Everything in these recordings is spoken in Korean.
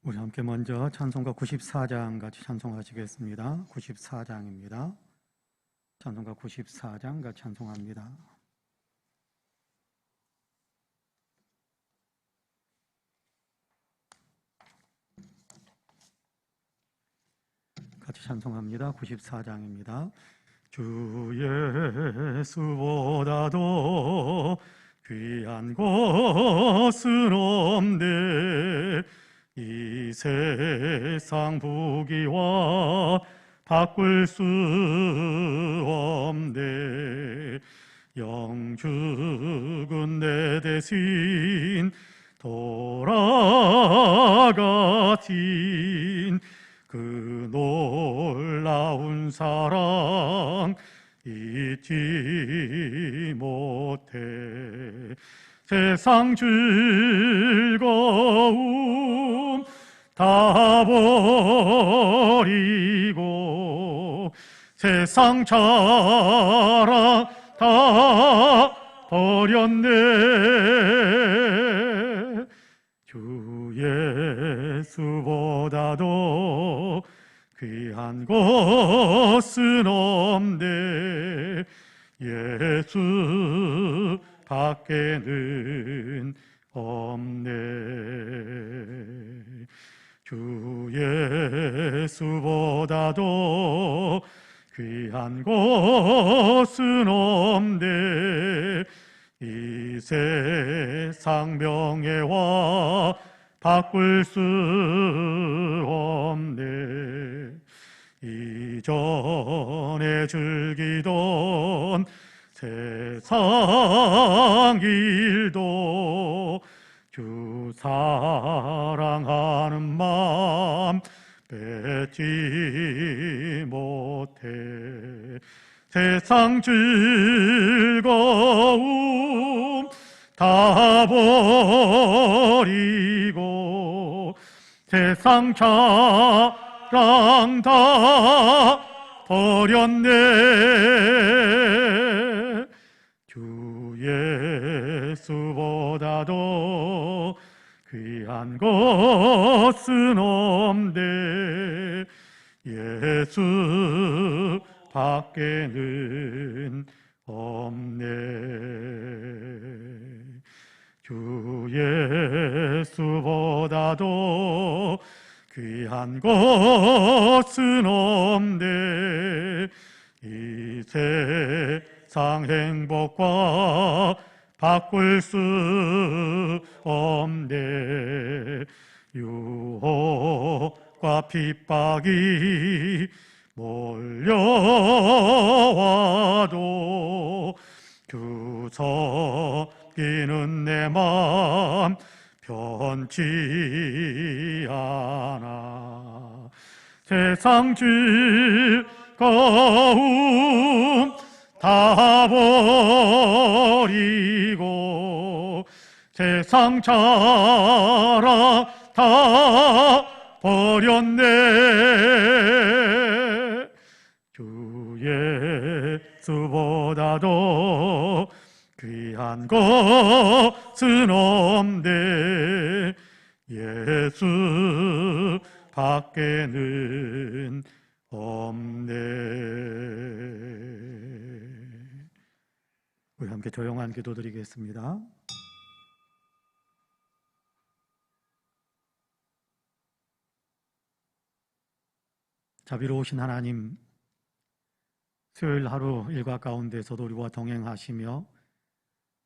우리 함께 먼저 찬송가 94장 같이 찬송하시겠습니다. 94장입니다. 찬송가 94장 같이 찬송합니다. 같이 찬송합니다. 94장입니다. 주 예수보다도 귀한 것은 없네. 이 세상 부귀와 바꿀 수 없네. 영죽은 내 대신 돌아가신 그 놀라운 사랑 잊지 못해. 세상 즐거움 다 버리고 세상 자랑 다 버렸네. 주 예수보다도 귀한 것은 없네. 예수 밖에는 없네. 주 예수보다도 귀한 것은 없네. 이 세상 명예와 바꿀 수 없네. 이전에 즐기던 세상 일도 주 사랑하는 마음 뺏지 못해. 세상 즐거움 다 버리고 세상 자랑 다 버렸네. 주 예수보다도 귀한 것은 없네. 예수 밖에는 없네. 주 예수보다도 귀한 것은 없네. 이 세상 행복과 바꿀 수 없네. 유혹과 핍박이 몰려와도 주 섬기는 내 맘 변치 않아. 세상 즐거움 다 버리고 세상 자랑 다 버렸네. 주 예수보다도 귀한 것은 없네. 예수 밖에는 없네. 우리 함께 조용한 기도 드리겠습니다. 자비로우신 하나님, 수요일 하루 일과 가운데서도 우리와 동행하시며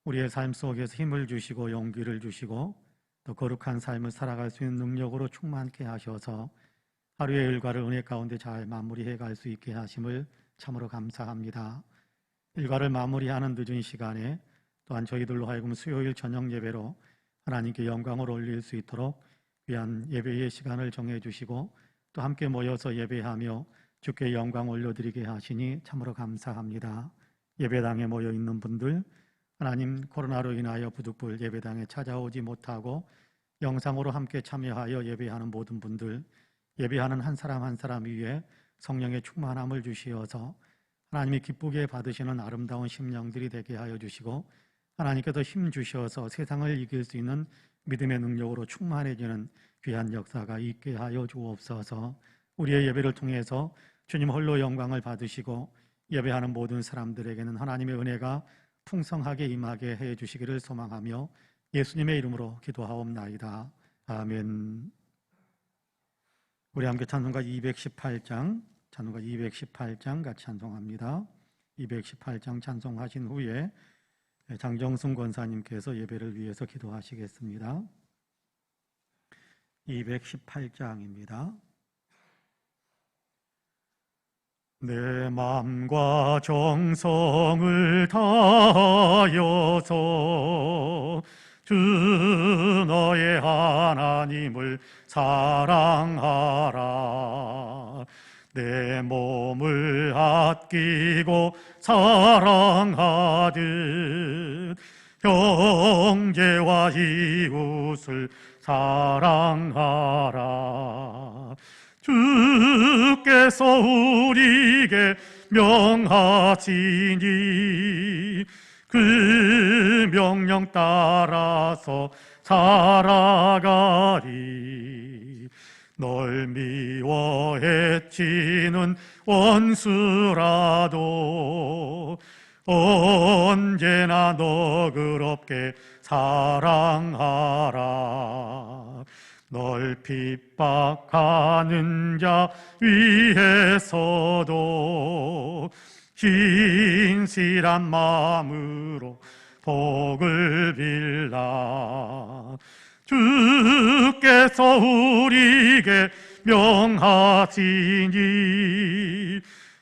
우리의 삶 속에서 힘을 주시고 용기를 주시고 또 거룩한 삶을 살아갈 수 있는 능력으로 충만케 하셔서 하루의 일과를 은혜 가운데 잘 마무리해 갈 수 있게 하심을 참으로 감사합니다. 일과를 마무리하는 늦은 시간에 또한 저희들로 하여금 수요일 저녁 예배로 하나님께 영광을 올릴 수 있도록 귀한 예배의 시간을 정해주시고 또 함께 모여서 예배하며 주께 영광 올려드리게 하시니 참으로 감사합니다. 예배당에 모여 있는 분들, 하나님 코로나로 인하여 부득불 예배당에 찾아오지 못하고 영상으로 함께 참여하여 예배하는 모든 분들, 예배하는 한 사람 한 사람 위에 성령의 충만함을 주시어서 하나님이 기쁘게 받으시는 아름다운 심령들이 되게 하여 주시고 하나님께서 힘 주셔서 세상을 이길 수 있는 믿음의 능력으로 충만해지는 귀한 역사가 있게 하여 주옵소서. 우리의 예배를 통해서 주님 홀로 영광을 받으시고 예배하는 모든 사람들에게는 하나님의 은혜가 풍성하게 임하게 해 주시기를 소망하며 예수님의 이름으로 기도하옵나이다. 아멘. 우리 함께 찬송가 218장 같이 찬송합니다. 218장 찬송하신 후에 장정순 권사님께서 예배를 위해서 기도하시겠습니다. 218장입니다. 내 마음과 정성을 다하여서 주 너의 하나님을 사랑하라. 내 몸을 아끼고 사랑하듯 형제와 이웃을 사랑하라. 주께서 우리에게 명하시니 그 명령 따라서 살아가리. 널 미워 해치는 원수라도 언제나 너그럽게 사랑하라. 널 핍박하는 자 위에서도 신실한 마음으로 복을 빌라. 주께서 우리에게 명하시니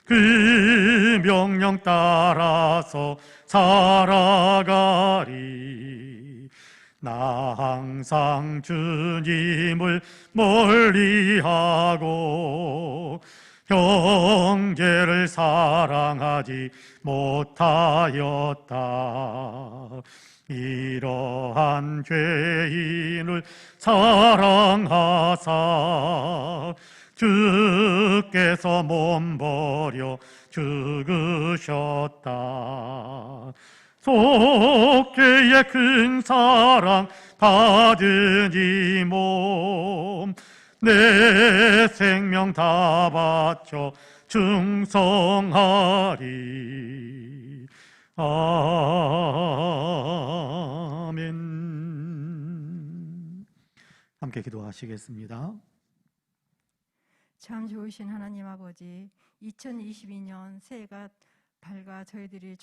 그 명령 따라서 살아가리. 나 항상 주님을 멀리하고 형제를 사랑하지 못하였다. 이러한 죄인을 사랑하사 주께서 몸버려 죽으셨다. 속죄의 큰 사랑 받은 이 몸 내 생명 다 바쳐 충성하리. 아멘. 함께 기도하시겠습니다. 참 좋으신 하나님 아버지, 2022년 새해가 밝아 저희들이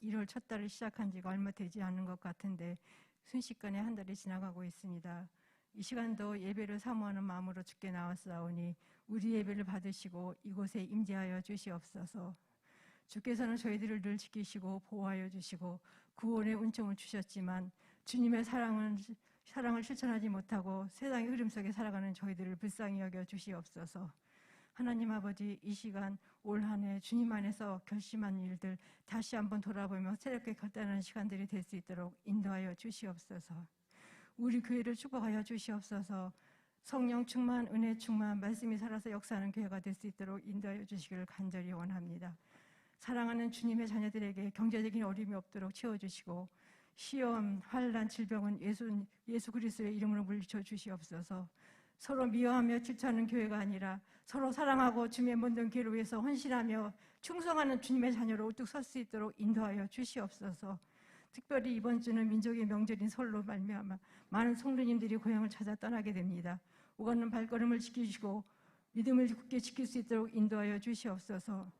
1월 첫 달을 시작한 지가 얼마 되지 않은 것 같은데 순식간에 한 달이 지나가고 있습니다. 이 시간도 예배를 사모하는 마음으로 주께 나왔사오니 우리 예배를 받으시고 이곳에 임재하여 주시옵소서. 주께서는 저희들을 늘 지키시고 보호하여 주시고 구원의 은총을 주셨지만 주님의 사랑을 실천하지 못하고 세상의 흐름 속에 살아가는 저희들을 불쌍히 여겨 주시옵소서. 하나님 아버지, 이 시간 올 한 해 주님 안에서 결심한 일들 다시 한번 돌아보며 새롭게 결단하는 시간들이 될 수 있도록 인도하여 주시옵소서. 우리 교회를 축복하여 주시옵소서. 성령 충만, 은혜 충만, 말씀이 살아서 역사하는 교회가 될 수 있도록 인도하여 주시기를 간절히 원합니다. 사랑하는 주님의 자녀들에게 경제적인 어려움이 없도록 채워주시고 시험, 환난, 질병은 예수 그리스도의 이름으로 물리쳐 주시옵소서. 서로 미워하며 질투하는 교회가 아니라 서로 사랑하고 주님의 모든 교회를 위해서 헌신하며 충성하는 주님의 자녀로 우뚝 설 수 있도록 인도하여 주시옵소서. 특별히 이번 주는 민족의 명절인 설로 말미암아 많은 성도님들이 고향을 찾아 떠나게 됩니다. 오가는 발걸음을 지키시고 믿음을 굳게 지킬 수 있도록 인도하여 주시옵소서.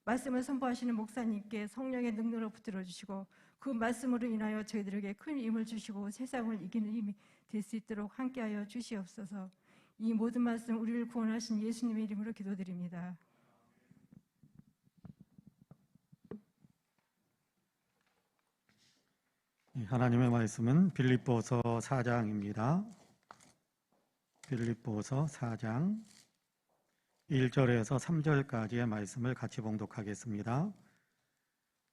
말씀을 선포하시는 목사님께 성령의 능력으로 붙들어 주시고 그 말씀으로 인하여 저희들에게 큰 힘을 주시고 세상을 이기는 힘이 될 수 있도록 함께하여 주시옵소서. 이 모든 말씀 우리를 구원하신 예수님의 이름으로 기도드립니다. 하나님의 말씀은 빌립보서 4장입니다. 빌립보서 4장 1절에서 3절까지의 말씀을 같이 봉독하겠습니다.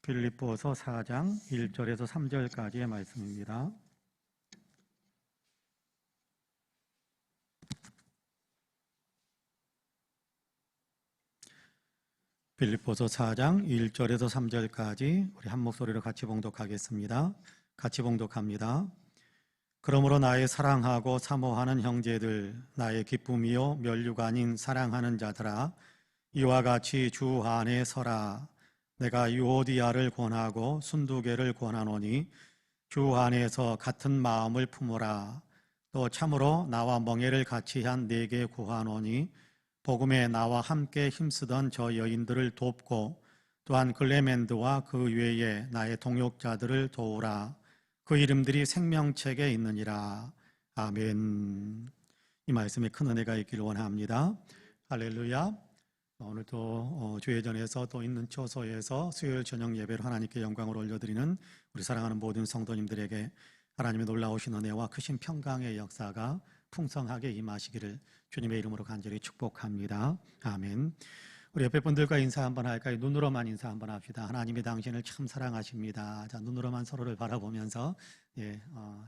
빌립보서 4장 1절에서 3절까지의 말씀입니다. 빌립보서 4장 1절에서 3절까지 우리 한 목소리로 같이 봉독하겠습니다. 같이 봉독합니다. 그러므로 나의 사랑하고 사모하는 형제들, 나의 기쁨이요 면류가 아닌 사랑하는 자들아, 이와 같이 주 안에 서라. 내가 유오디아를 권하고 순두개를 권하노니 주 안에서 같은 마음을 품으라. 또 참으로 나와 멍에를 같이 한 네게 구하노니 복음에 나와 함께 힘쓰던 저 여인들을 돕고 또한 글레멘드와 그 외에 나의 동역자들을 도우라. 그 이름들이 생명책에 있느니라. 아멘. 이 말씀에 큰 은혜가 있기를 원합니다. 할렐루야. 오늘도 주회전에서 또 있는 처소에서 수요일 저녁 예배로 하나님께 영광을 올려드리는 우리 사랑하는 모든 성도님들에게 하나님의 놀라우신 은혜와 크신 평강의 역사가 풍성하게 임하시기를 주님의 이름으로 간절히 축복합니다. 아멘. 우리 옆에 분들과 인사 한번 할까요? 눈으로만 인사 한번 합시다. 하나님이 당신을 참 사랑하십니다. 자, 눈으로만 서로를 바라보면서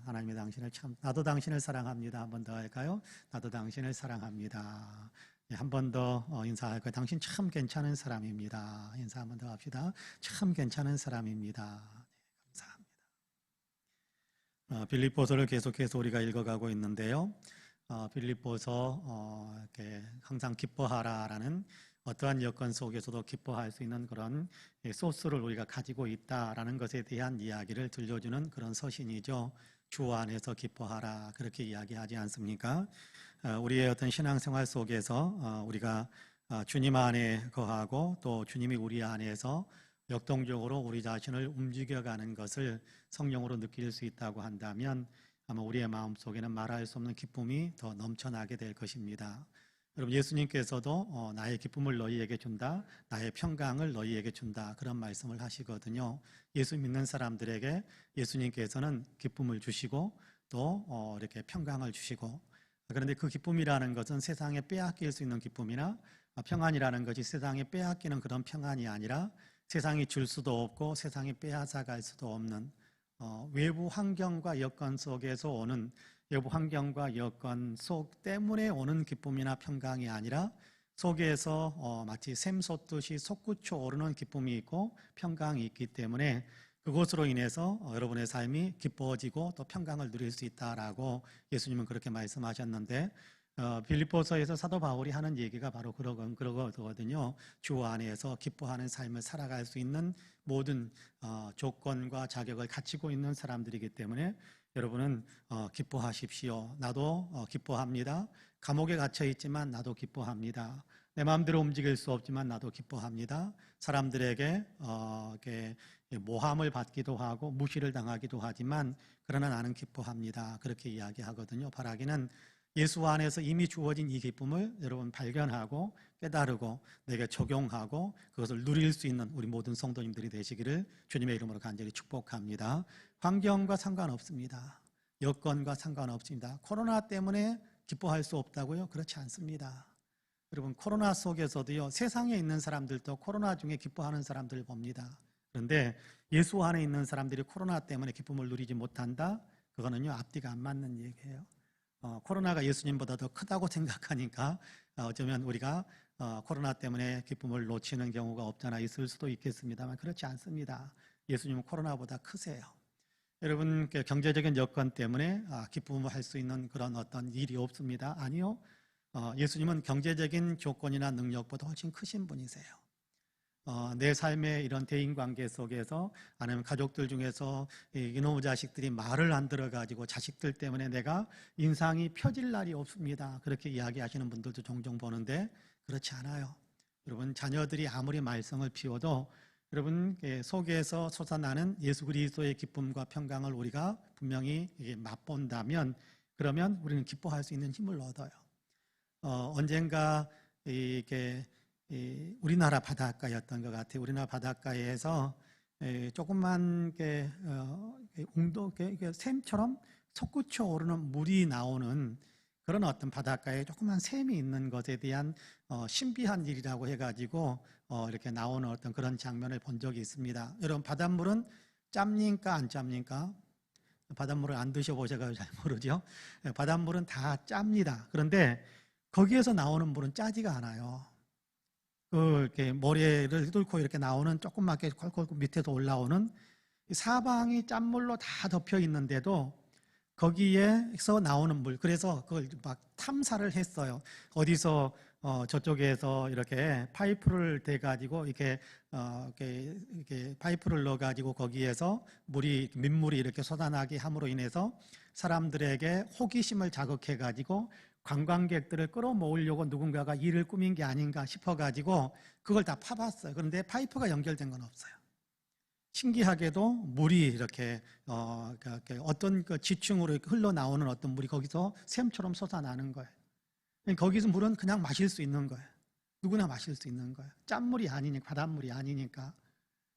하나님이 당신을 참, 나도 당신을 사랑합니다. 한번 더 할까요? 나도 당신을 사랑합니다. 한 번 더 인사할까요? 당신 참 괜찮은 사람입니다. 인사 한 번 더 합시다. 참 괜찮은 사람입니다. 감사합니다. 빌립보서를 계속해서 우리가 읽어가고 있는데요. 빌립보서 이렇게 항상 기뻐하라라는 어떠한 여건 속에서도 기뻐할 수 있는 그런 소스를 우리가 가지고 있다라는 것에 대한 이야기를 들려주는 그런 서신이죠. 주 안에서 기뻐하라 그렇게 이야기하지 않습니까? 우리의 어떤 신앙생활 속에서 우리가 주님 안에 거하고 또 주님이 우리 안에서 역동적으로 우리 자신을 움직여가는 것을 성령으로 느낄 수 있다고 한다면 아마 우리의 마음속에는 말할 수 없는 기쁨이 더 넘쳐나게 될 것입니다. 여러분, 예수님께서도 나의 기쁨을 너희에게 준다, 나의 평강을 너희에게 준다 그런 말씀을 하시거든요. 예수 믿는 사람들에게 예수님께서는 기쁨을 주시고 또 이렇게 평강을 주시고, 그런데 그 기쁨이라는 것은 세상에 빼앗길 수 있는 기쁨이나 평안이라는 것이 세상에 빼앗기는 그런 평안이 아니라 세상이 줄 수도 없고 세상이 빼앗아갈 수도 없는 외부 환경과 여건 속에서 오는, 외부 환경과 여건 속 때문에 오는 기쁨이나 평강이 아니라 속에서 마치 샘 솟듯이 솟구쳐 오르는 기쁨이 있고 평강이 있기 때문에 그것으로 인해서 여러분의 삶이 기뻐지고 또 평강을 누릴 수 있다라고 예수님은 그렇게 말씀하셨는데, 빌립보서에서 사도 바울이 하는 얘기가 바로 그러거든요. 주 안에서 기뻐하는 삶을 살아갈 수 있는 모든 조건과 자격을 갖추고 있는 사람들이기 때문에 여러분은 기뻐하십시오. 나도 기뻐합니다. 감옥에 갇혀 있지만 나도 기뻐합니다. 내 마음대로 움직일 수 없지만 나도 기뻐합니다. 사람들에게 이렇게 모함을 받기도 하고 무시를 당하기도 하지만 그러나 나는 기뻐합니다. 그렇게 이야기하거든요. 바라기는 예수 안에서 이미 주어진 이 기쁨을 여러분 발견하고 깨달고 내게 적용하고 그것을 누릴 수 있는 우리 모든 성도님들이 되시기를 주님의 이름으로 간절히 축복합니다. 환경과 상관없습니다. 여건과 상관없습니다. 코로나 때문에 기뻐할 수 없다고요? 그렇지 않습니다. 여러분, 코로나 속에서도요, 세상에 있는 사람들도 코로나 중에 기뻐하는 사람들을 봅니다. 그런데 예수 안에 있는 사람들이 코로나 때문에 기쁨을 누리지 못한다? 그거는요, 앞뒤가 안 맞는 얘기예요. 코로나가 예수님보다 더 크다고 생각하니까 어쩌면 우리가 코로나 때문에 기쁨을 놓치는 경우가 없잖아 있을 수도 있겠습니다만 그렇지 않습니다. 예수님은 코로나보다 크세요. 여러분, 경제적인 여건 때문에 기쁨을 할 수 있는 그런 어떤 일이 없습니다. 아니요. 예수님은 경제적인 조건이나 능력보다 훨씬 크신 분이세요. 내 삶의 이런 대인관계 속에서 아니면 가족들 중에서 이놈의 자식들이 말을 안 들어가지고 자식들 때문에 내가 인상이 펴질 날이 없습니다. 그렇게 이야기하시는 분들도 종종 보는데 그렇지 않아요. 여러분, 자녀들이 아무리 말썽을 피워도 여러분 속에서 솟아나는 예수 그리스도의 기쁨과 평강을 우리가 분명히 맛본다면 그러면 우리는 기뻐할 수 있는 힘을 얻어요. 언젠가 이게 우리나라 바닷가였던 것 같아요. 우리나라 바닷가에서 조금만 웅도 샘처럼 솟구쳐 오르는 물이 나오는 그런 어떤 바닷가에 조그만 샘이 있는 것에 대한 신비한 일이라고 해가지고 이렇게 나오는 어떤 그런 장면을 본 적이 있습니다. 여러분, 바닷물은 짭니까 안 짭니까? 바닷물을 안 드셔보셔서 잘 모르죠. 바닷물은 다 짭니다. 그런데 거기에서 나오는 물은 짜지가 않아요. 이렇게 모래를 뚫고 이렇게 나오는 조그맣게 콜콜 밑에서 올라오는 사방이 짠물로 다 덮여 있는데도 거기에서 나오는 물, 그래서 그걸 막 탐사를 했어요. 어디서 저쪽에서 이렇게 파이프를 대가지고 이렇게 파이프를 넣어가지고 거기에서 민물이 이렇게 쏟아나게 함으로 인해서 사람들에게 호기심을 자극해가지고 관광객들을 끌어모으려고 누군가가 일을 꾸민 게 아닌가 싶어가지고 그걸 다 파봤어요. 그런데 파이프가 연결된 건 없어요. 신기하게도 물이 이렇게 어떤 그 지층으로 흘러나오는 어떤 물이 거기서 샘처럼 솟아나는 거예요. 거기서 물은 그냥 마실 수 있는 거예요. 누구나 마실 수 있는 거예요. 짠물이 아니니까, 바닷물이 아니니까.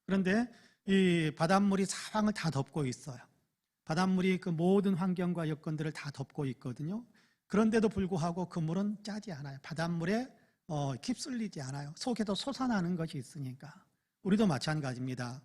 그런데 이 바닷물이 사방을 다 덮고 있어요. 바닷물이 그 모든 환경과 여건들을 다 덮고 있거든요. 그런데도 불구하고 그 물은 짜지 않아요. 바닷물에 휩쓸리지 않아요. 속에도 솟아나는 것이 있으니까. 우리도 마찬가지입니다.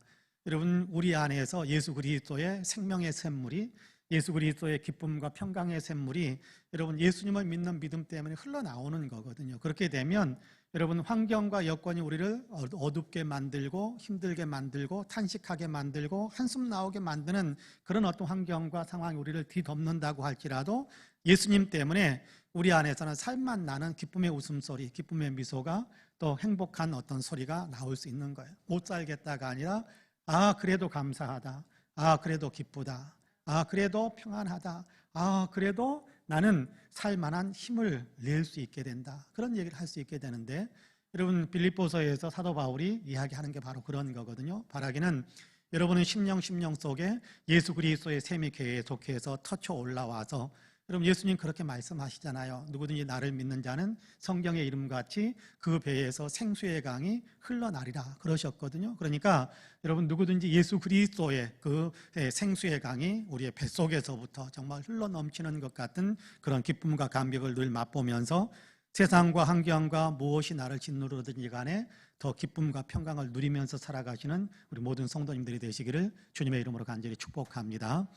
여러분, 우리 안에서 예수 그리스도의 생명의 샘물이, 예수 그리스도의 기쁨과 평강의 샘물이 여러분 예수님을 믿는 믿음 때문에 흘러나오는 거거든요. 그렇게 되면 여러분 환경과 여건이 우리를 어둡게 만들고 힘들게 만들고 탄식하게 만들고 한숨 나오게 만드는 그런 어떤 환경과 상황이 우리를 뒤덮는다고 할지라도 예수님 때문에 우리 안에서는 살만 나는 기쁨의 웃음소리, 기쁨의 미소가 또 행복한 어떤 소리가 나올 수 있는 거예요. 못 살겠다가 아니라 아, 그래도 감사하다. 아, 그래도 기쁘다. 아, 그래도 평안하다. 아, 그래도 나는 살만한 힘을 낼 수 있게 된다. 그런 얘기를 할 수 있게 되는데 여러분 빌립보서에서 사도 바울이 이야기하는 게 바로 그런 거거든요. 바라기는 여러분의 심령 속에 예수 그리스도의 샘이 계속해서 터쳐 올라와서 여러분 예수님 그렇게 말씀하시잖아요. 누구든지 나를 믿는 자는 성경의 이름같이 그 배에서 생수의 강이 흘러나리라 그러셨거든요. 그러니까 여러분 누구든지 예수 그리스도의 그 생수의 강이 우리의 뱃속에서부터 정말 흘러넘치는 것 같은 그런 기쁨과 감격을 늘 맛보면서 세상과 환경과 무엇이 나를 짓누르든지 간에 더 기쁨과 평강을 누리면서 살아가시는 우리 모든 성도님들이 되시기를 주님의 이름으로 간절히 축복합니다.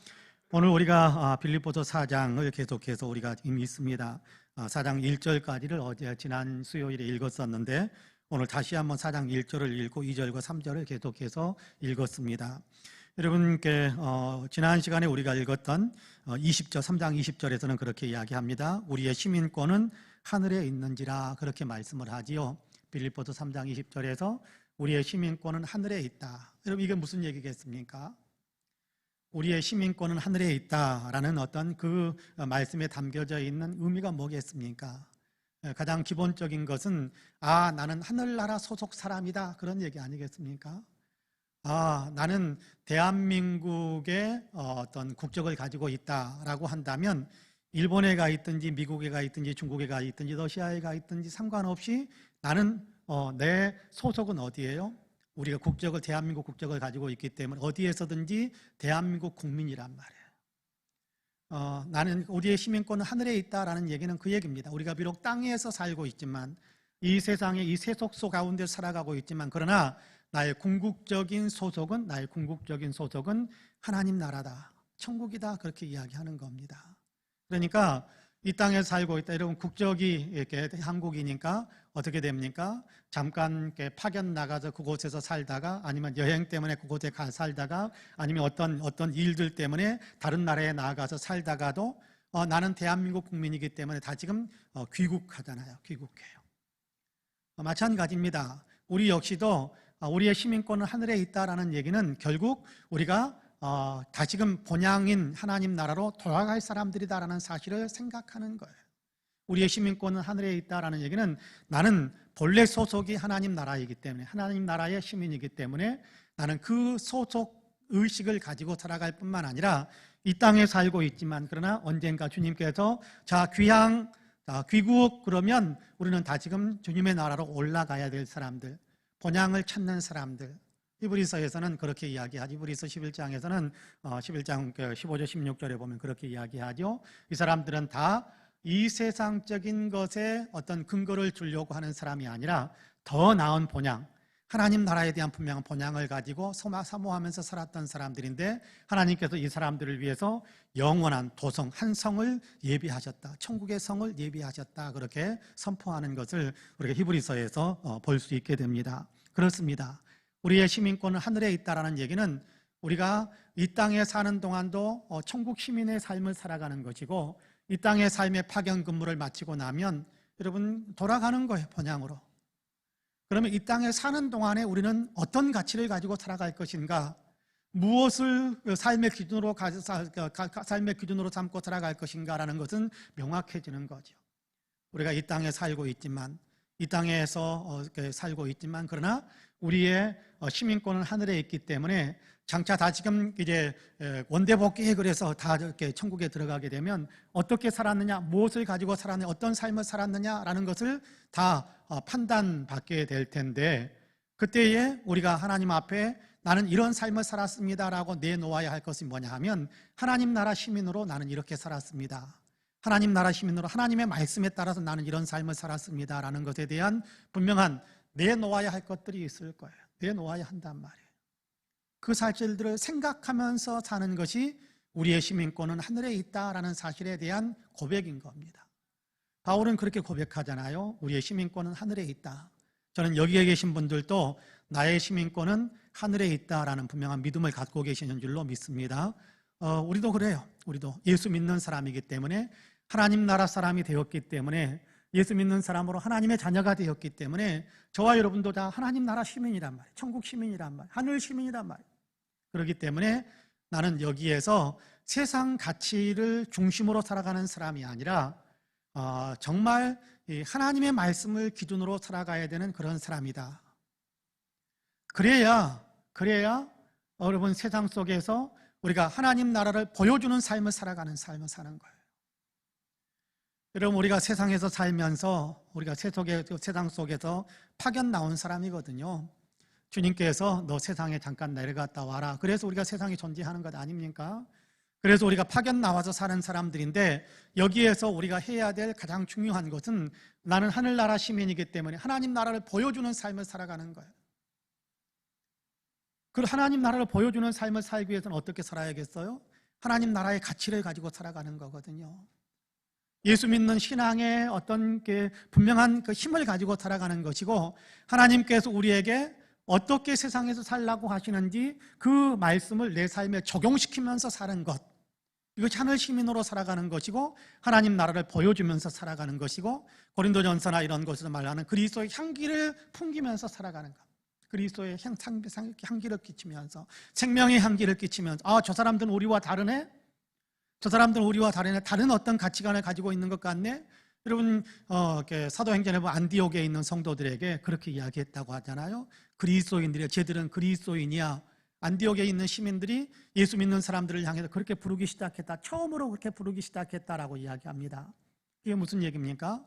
오늘 우리가 빌립보서 4장을 계속해서 우리가 이미 있습니다. 4장 1절까지를 어제 지난 수요일에 읽었었는데 오늘 다시 한번 4장 1절을 읽고 2절과 3절을 계속해서 읽었습니다. 여러분께 지난 시간에 우리가 읽었던 20절, 3장 20절에서는 그렇게 이야기합니다. 우리의 시민권은 하늘에 있는지라 그렇게 말씀을 하지요. 빌립보서 3장 20절에서 우리의 시민권은 하늘에 있다. 여러분 이게 무슨 얘기겠습니까? 우리의 시민권은 하늘에 있다라는 어떤 그 말씀에 담겨져 있는 의미가 뭐겠습니까? 가장 기본적인 것은 나는 하늘나라 소속 사람이다 그런 얘기 아니겠습니까? 나는 대한민국의 어떤 국적을 가지고 있다라고 한다면 일본에 가 있든지 미국에 가 있든지 중국에 가 있든지 러시아에 가 있든지 상관없이 나는 내 소속은 어디예요? 우리가 대한민국 국적을 가지고 있기 때문에 어디에서든지 대한민국 국민이란 말이에요. 나는 우리의 시민권은 하늘에 있다라는 얘기는 그 얘기입니다. 우리가 비록 땅에서 살고 있지만 이 세상에 이 세속소 가운데 살아가고 있지만 그러나 나의 궁극적인 소속은 하나님 나라다. 천국이다. 그렇게 이야기하는 겁니다. 그러니까 이 땅에 살고 있다. 여러분 국적이 이렇게 한국이니까 어떻게 됩니까? 잠깐 이렇게 파견 나가서 그곳에서 살다가 아니면 여행 때문에 그곳에 가 살다가 아니면 어떤 일들 때문에 다른 나라에 나가서 살다가도 나는 대한민국 국민이기 때문에 다 지금 귀국하잖아요. 귀국해요. 마찬가지입니다. 우리 역시도 우리의 시민권은 하늘에 있다라는 얘기는 결국 우리가 다시금 본향인 하나님 나라로 돌아갈 사람들이다라는 사실을 생각하는 거예요. 우리의 시민권은 하늘에 있다라는 얘기는 나는 본래 소속이 하나님 나라이기 때문에 하나님 나라의 시민이기 때문에 나는 그 소속 의식을 가지고 살아갈 뿐만 아니라 이 땅에 살고 있지만 그러나 언젠가 주님께서 귀국 그러면 우리는 다시금 주님의 나라로 올라가야 될 사람들, 본향을 찾는 사람들. 히브리서에서는 그렇게 이야기하죠. 히브리서 11장에서는 11장 15절 16절에 보면 그렇게 이야기하죠. 이 사람들은 다 이 세상적인 것에 어떤 근거를 주려고 하는 사람이 아니라 더 나은 본향, 하나님 나라에 대한 분명한 본향을 가지고 사모하면서 살았던 사람들인데 하나님께서 이 사람들을 위해서 영원한 도성, 한 성을 예비하셨다. 천국의 성을 예비하셨다. 그렇게 선포하는 것을 우리가 히브리서에서 볼 수 있게 됩니다. 그렇습니다. 우리의 시민권은 하늘에 있다라는 얘기는 우리가 이 땅에 사는 동안도 천국 시민의 삶을 살아가는 것이고, 이 땅의 삶의 파견 근무를 마치고 나면 여러분 돌아가는 거예요, 본향으로. 그러면 이 땅에 사는 동안에 우리는 어떤 가치를 가지고 살아갈 것인가, 무엇을 삶의 기준으로 삼고 살아갈 것인가라는 것은 명확해지는 거죠. 우리가 이 땅에 살고 있지만, 이 땅에서 살고 있지만, 그러나 우리의 시민권은 하늘에 있기 때문에 장차 다 지금 이제 원대복귀 그래서 다 이렇게 천국에 들어가게 되면 어떻게 살았느냐, 무엇을 가지고 살았느냐, 어떤 삶을 살았느냐라는 것을 다 판단받게 될 텐데, 그때에 우리가 하나님 앞에 나는 이런 삶을 살았습니다라고 내놓아야 할 것이 뭐냐 하면, 하나님 나라 시민으로 나는 이렇게 살았습니다, 하나님 나라 시민으로 하나님의 말씀에 따라서 나는 이런 삶을 살았습니다라는 것에 대한 분명한 내놓아야 할 것들이 있을 거예요. 내놓아야 한단 말이에요. 그 사실들을 생각하면서 사는 것이 우리의 시민권은 하늘에 있다라는 사실에 대한 고백인 겁니다. 바울은 그렇게 고백하잖아요. 우리의 시민권은 하늘에 있다. 저는 여기에 계신 분들도 나의 시민권은 하늘에 있다라는 분명한 믿음을 갖고 계시는 줄로 믿습니다. 우리도 그래요. 우리도 예수 믿는 사람이기 때문에, 하나님 나라 사람이 되었기 때문에, 예수 믿는 사람으로 하나님의 자녀가 되었기 때문에 저와 여러분도 다 하나님 나라 시민이란 말이에요. 천국 시민이란 말이에요. 하늘 시민이란 말이에요. 그렇기 때문에 나는 여기에서 세상 가치를 중심으로 살아가는 사람이 아니라 정말 하나님의 말씀을 기준으로 살아가야 되는 그런 사람이다. 그래야 여러분 세상 속에서 우리가 하나님 나라를 보여주는 삶을 살아가는 삶을 사는 거예요. 여러분, 우리가 세상에서 살면서 우리가 세상 속에서 파견 나온 사람이거든요. 주님께서 너 세상에 잠깐 내려갔다 와라. 그래서 우리가 세상에 존재하는 것 아닙니까? 그래서 우리가 파견 나와서 사는 사람들인데, 여기에서 우리가 해야 될 가장 중요한 것은 나는 하늘나라 시민이기 때문에 하나님 나라를 보여주는 삶을 살아가는 거예요. 그 하나님 나라를 보여주는 삶을 살기 위해서는 어떻게 살아야겠어요? 하나님 나라의 가치를 가지고 살아가는 거거든요. 예수 믿는 신앙의 어떤 분명한 그 힘을 가지고 살아가는 것이고, 하나님께서 우리에게 어떻게 세상에서 살라고 하시는지 그 말씀을 내 삶에 적용시키면서 사는 것, 이것이 하늘 시민으로 살아가는 것이고, 하나님 나라를 보여주면서 살아가는 것이고, 고린도전서나 이런 곳에서 말하는 그리스도의 향기를 풍기면서 살아가는 것, 그리스도의 향기를 끼치면서, 생명의 향기를 끼치면서, 저 사람들은 우리와 다르네? 저 사람들은 우리와 다른 어떤 가치관을 가지고 있는 것 같네? 여러분, 사도행전에 보면 안디옥에 있는 성도들에게 그렇게 이야기했다고 하잖아요. 그리스도인들이야, 쟤들은 그리스도인이야. 안디옥에 있는 시민들이 예수 믿는 사람들을 향해서 그렇게 부르기 시작했다. 처음으로 그렇게 부르기 시작했다라고 이야기합니다. 이게 무슨 얘기입니까?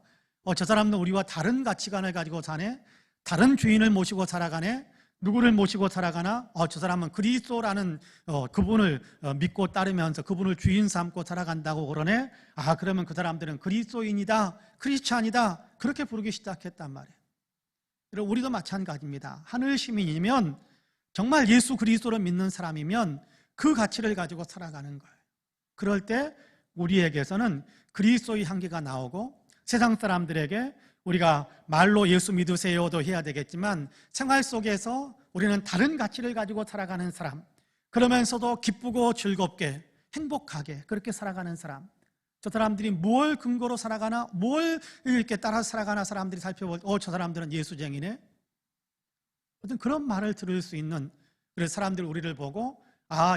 저 사람들은 우리와 다른 가치관을 가지고 사네? 다른 주인을 모시고 살아가네? 누구를 모시고 살아가나? 저 사람은 그리스도라는 그분을 믿고 따르면서 그분을 주인 삼고 살아간다고 그러네? 그러면 그 사람들은 그리스도인이다, 크리스찬이다, 그렇게 부르기 시작했단 말이에요. 그리고 우리도 마찬가지입니다. 하늘 시민이면, 정말 예수 그리스도를 믿는 사람이면 그 가치를 가지고 살아가는 거예요. 그럴 때 우리에게서는 그리스도의 향기가 나오고, 세상 사람들에게 우리가 말로 예수 믿으세요도 해야 되겠지만, 생활 속에서 우리는 다른 가치를 가지고 살아가는 사람, 그러면서도 기쁘고 즐겁게 행복하게 그렇게 살아가는 사람, 저 사람들이 뭘 근거로 살아가나, 뭘 이렇게 따라 살아가나 사람들이 살펴볼 때 저 사람들은 예수쟁이네? 어떤 그런 말을 들을 수 있는, 그래서 사람들이 우리를 보고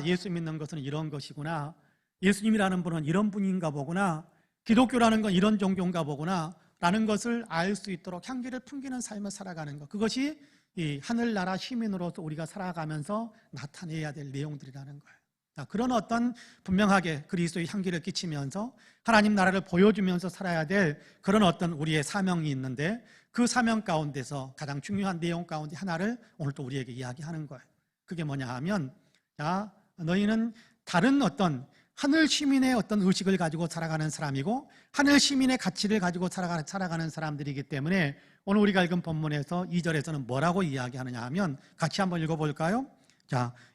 예수 믿는 것은 이런 것이구나, 예수님이라는 분은 이런 분인가 보구나, 기독교라는 건 이런 종교인가 보구나 라는 것을 알 수 있도록 향기를 풍기는 삶을 살아가는 것, 그것이 이 하늘나라 시민으로서 우리가 살아가면서 나타내야 될 내용들이라는 거예요. 그런 어떤 분명하게 그리스도의 향기를 끼치면서 하나님 나라를 보여주면서 살아야 될 그런 어떤 우리의 사명이 있는데, 그 사명 가운데서 가장 중요한 내용 가운데 하나를 오늘 또 우리에게 이야기하는 거예요. 그게 뭐냐 하면, 너희는 다른 어떤 하늘 시민의 어떤 의식을 가지고 살아가는 사람이고, 하늘 시민의 가치를 가지고 살아가는 사람들이기 때문에, 오늘 우리가 읽은 본문에서 2절에서는 뭐라고 이야기하느냐 하면, 같이 한번 읽어볼까요?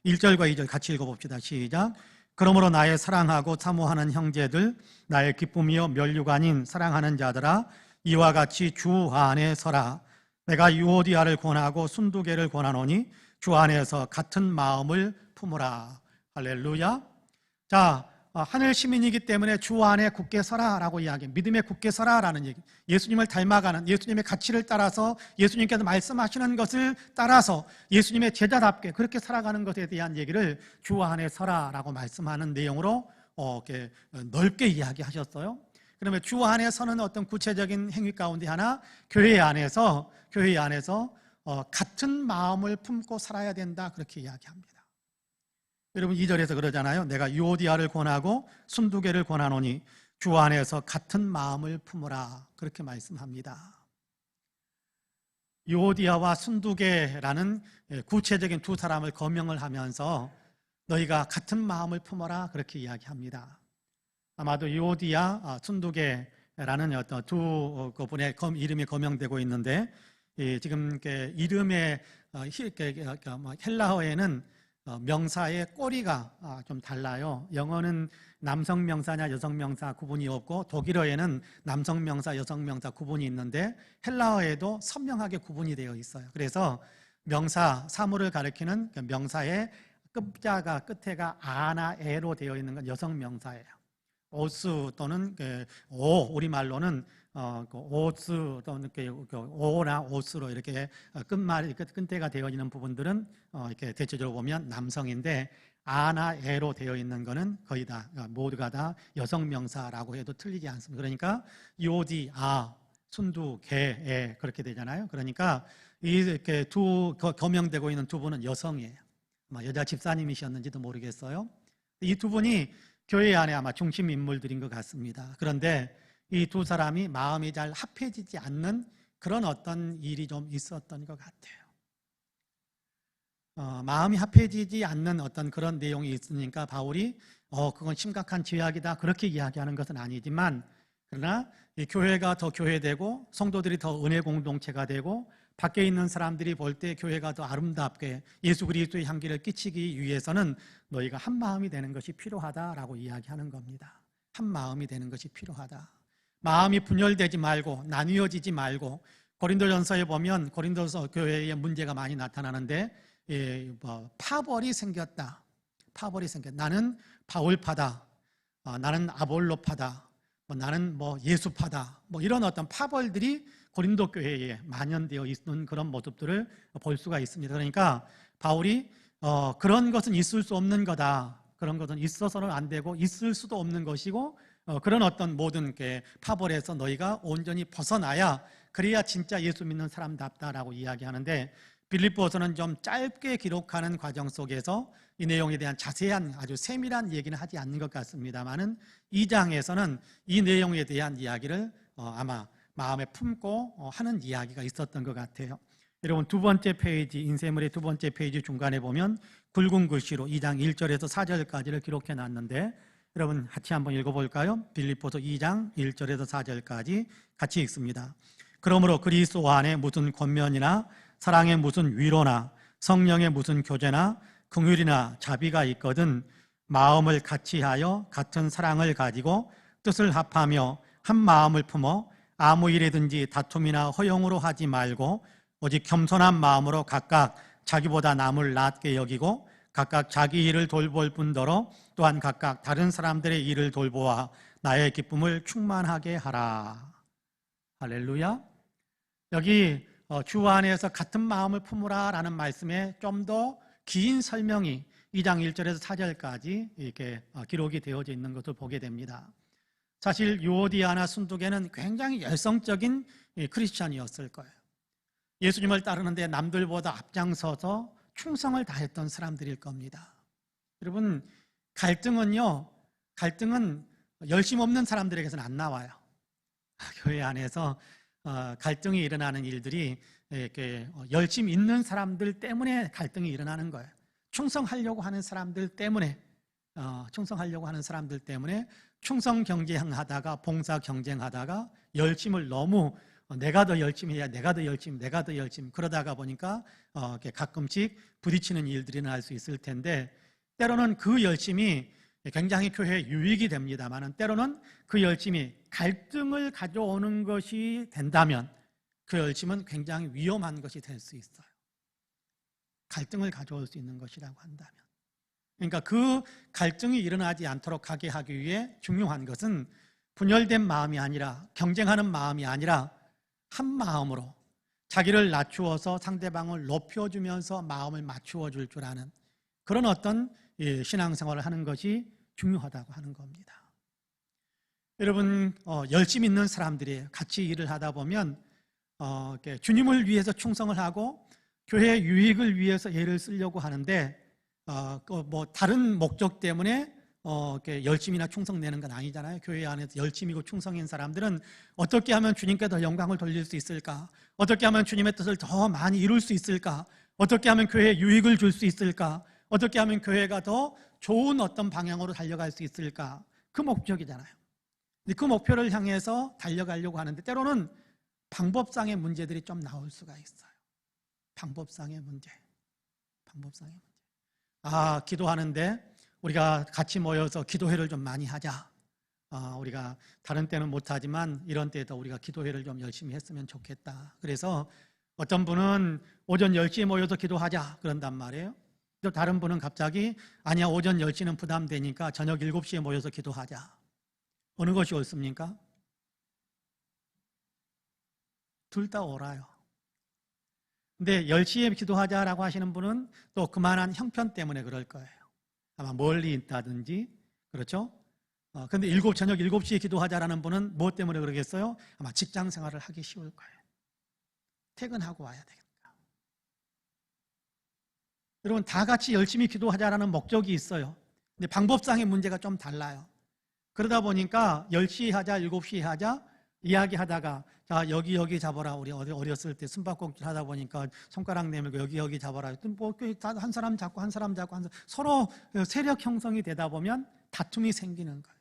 1절과 2절 같이 읽어봅시다. 시작. 그러므로 나의 사랑하고 사모하는 형제들, 나의 기쁨이요 면류가 아닌 사랑하는 자들아, 이와 같이 주 안에 서라. 내가 유오디아를 권하고 순두개를 권하노니 주 안에서 같은 마음을 품으라. 할렐루야. 자, 하늘 시민이기 때문에 주 안에 굳게 서라라고 이야기. 믿음에 굳게 서라라는 얘기. 예수님을 닮아가는, 예수님의 가치를 따라서, 예수님께서 말씀하시는 것을 따라서 예수님의 제자답게 그렇게 살아가는 것에 대한 얘기를 주 안에 서라라고 말씀하는 내용으로 이렇게 넓게 이야기하셨어요. 그러면 주 안에 서는 어떤 구체적인 행위 가운데 하나, 교회 안에서 같은 마음을 품고 살아야 된다, 그렇게 이야기합니다. 여러분 2절에서 그러잖아요. 내가 유오디아를 권하고 순두개를 권하노니 주 안에서 같은 마음을 품으라, 그렇게 말씀합니다. 유오디아와 순두개라는 구체적인 두 사람을 거명을 하면서 너희가 같은 마음을 품어라, 그렇게 이야기합니다. 아마도 유오디아, 순두개라는 어떤 두 분의 이름이 거명되고 있는데, 지금 이름의 헬라어에는 명사의 꼬리가 좀 달라요. 영어는 남성 명사냐 여성 명사 구분이 없고, 독일어에는 남성 명사 여성 명사 구분이 있는데, 헬라어에도 선명하게 구분이 되어 있어요. 그래서 명사, 사물을 가리키는 명사의 끝에가 아나 에로 되어 있는 건 여성 명사예요. 오스 또는 우리말로는 오스 또는 오나 오스로 이렇게 끝대가 되어 있는 부분들은 이렇게 대체적으로 보면 남성인데, 아나 에로 되어 있는 것은 거의 다 모두가 다 여성 명사라고 해도 틀리지 않습니다. 그러니까 요디, 순두, 개, 그렇게 되잖아요. 그러니까 이렇게 거명되고 있는 두 분은 여성이에요. 아마 여자 집사님이셨는지도 모르겠어요. 이 두 분이 교회 안에 아마 중심 인물들인 것 같습니다. 그런데 이 두 사람이 마음이 잘 합해지지 않는 그런 어떤 일이 좀 있었던 것 같아요. 마음이 합해지지 않는 어떤 그런 내용이 있으니까 바울이 그건 심각한 죄악이다, 그렇게 이야기하는 것은 아니지만, 그러나 이 교회가 더 교회되고 성도들이 더 은혜 공동체가 되고 밖에 있는 사람들이 볼 때 교회가 더 아름답게 예수 그리스도의 향기를 끼치기 위해서는 너희가 한 마음이 되는 것이 필요하다라고 이야기하는 겁니다. 한 마음이 되는 것이 필요하다. 마음이 분열되지 말고 나뉘어지지 말고, 고린도전서에 보면 고린도서 교회에 문제가 많이 나타나는데, 파벌이 생겼다. 나는 바울파다, 나는 아볼로파다, 나는 예수파다, 이런 어떤 파벌들이 고린도 교회에 만연되어 있는 그런 모습들을 볼 수가 있습니다. 그러니까 바울이 그런 것은 있을 수 없는 거다, 그런 것은 있어서는 안 되고 있을 수도 없는 것이고, 그런 어떤 모든 파벌에서 너희가 온전히 벗어나야, 그래야 진짜 예수 믿는 사람답다라고 이야기하는데, 빌립보서는 좀 짧게 기록하는 과정 속에서 이 내용에 대한 자세한 아주 세밀한 얘기는 하지 않는 것 같습니다만은, 2장에서는 이 내용에 대한 이야기를 아마 마음에 품고 하는 이야기가 있었던 것 같아요. 여러분 두 번째 페이지, 인쇄물의 두 번째 페이지 중간에 보면 굵은 글씨로 2장 1절에서 4절까지를 기록해 놨는데, 여러분 같이 한번 읽어볼까요? 빌립보서 2장 1절에서 4절까지 같이 읽습니다. 그러므로 그리스도 안에 무슨 권면이나 사랑의 무슨 위로나 성령의 무슨 교제나 긍휼이나 자비가 있거든 마음을 같이하여 같은 사랑을 가지고 뜻을 합하며 한 마음을 품어 아무 일이든지 다툼이나 허용으로 하지 말고 오직 겸손한 마음으로 각각 자기보다 남을 낮게 여기고 각각 자기 일을 돌볼 뿐더러 또한 각각 다른 사람들의 일을 돌보아 나의 기쁨을 충만하게 하라. 할렐루야. 여기 주 안에서 같은 마음을 품으라 라는 말씀에 좀 더 긴 설명이 2장 1절에서 4절까지 이렇게 기록이 되어져 있는 것을 보게 됩니다. 사실 유오디아나 순두개는 굉장히 열성적인 크리스찬이었을 거예요. 예수님을 따르는데 남들보다 앞장서서 충성을 다했던 사람들일 겁니다. 여러분 갈등은 열심 없는 사람들에게서는 안 나와요. 교회 안에서 갈등이 일어나는 일들이 이렇게 열심 있는 사람들 때문에 갈등이 일어나는 거예요. 충성하려고 하는 사람들 때문에 충성 경쟁하다가 봉사 경쟁하다가 열심을 너무 내가 더 열심히 해야 내가 더 열심히 그러다가 보니까 가끔씩 부딪히는 일들이 날 수 있을 텐데, 때로는 그 열심이 굉장히 교회에 유익이 됩니다만, 때로는 그 열심이 갈등을 가져오는 것이 된다면 그 열심은 굉장히 위험한 것이 될 수 있어요. 갈등을 가져올 수 있는 것이라고 한다면. 그러니까 그 갈등이 일어나지 않도록 하게 하기 위해 중요한 것은 분열된 마음이 아니라, 경쟁하는 마음이 아니라 한 마음으로 자기를 낮추어서 상대방을 높여주면서 마음을 맞추어 줄 줄 아는 그런 어떤 신앙생활을 하는 것이 중요하다고 하는 겁니다. 여러분, 열심히 있는 사람들이 같이 일을 하다 보면 주님을 위해서 충성을 하고 교회 유익을 위해서 애를 쓰려고 하는데 다른 목적 때문에 열심히나 충성 내는 건 아니잖아요. 교회 안에서 열심히고 충성인 사람들은 어떻게 하면 주님께 더 영광을 돌릴 수 있을까? 어떻게 하면 주님의 뜻을 더 많이 이룰 수 있을까? 어떻게 하면 교회에 유익을 줄 수 있을까? 어떻게 하면 교회가 더 좋은 어떤 방향으로 달려갈 수 있을까? 그 목적이잖아요. 그 목표를 향해서 달려가려고 하는데 때로는 방법상의 문제들이 좀 나올 수가 있어요. 방법상의 문제. 기도하는데 우리가 같이 모여서 기도회를 좀 많이 하자. 우리가 다른 때는 못하지만 이런 때에도 우리가 기도회를 좀 열심히 했으면 좋겠다. 그래서 어떤 분은 오전 10시에 모여서 기도하자 그런단 말이에요. 또 다른 분은 갑자기 아니야, 오전 10시는 부담되니까 저녁 7시에 모여서 기도하자. 어느 것이 옳습니까? 둘 다 옳아요. 근데 10시에 기도하자라고 하시는 분은 또 그만한 형편 때문에 그럴 거예요. 아마 멀리 있다든지, 그렇죠? 근데 저녁 7시에 기도하자라는 분은 무엇 때문에 그러겠어요? 아마 직장 생활을 하기 쉬울 거예요. 퇴근하고 와야 되니까. 여러분, 다 같이 열심히 기도하자라는 목적이 있어요. 근데 방법상의 문제가 좀 달라요. 그러다 보니까 10시에 하자, 7시에 하자 이야기하다가 자, 여기 잡아라. 우리 어렸을 때 숨바꼭질 하다 보니까 손가락 내밀고 여기 잡아라. 한 사람 잡고 서로 세력 형성이 되다 보면 다툼이 생기는 거예요.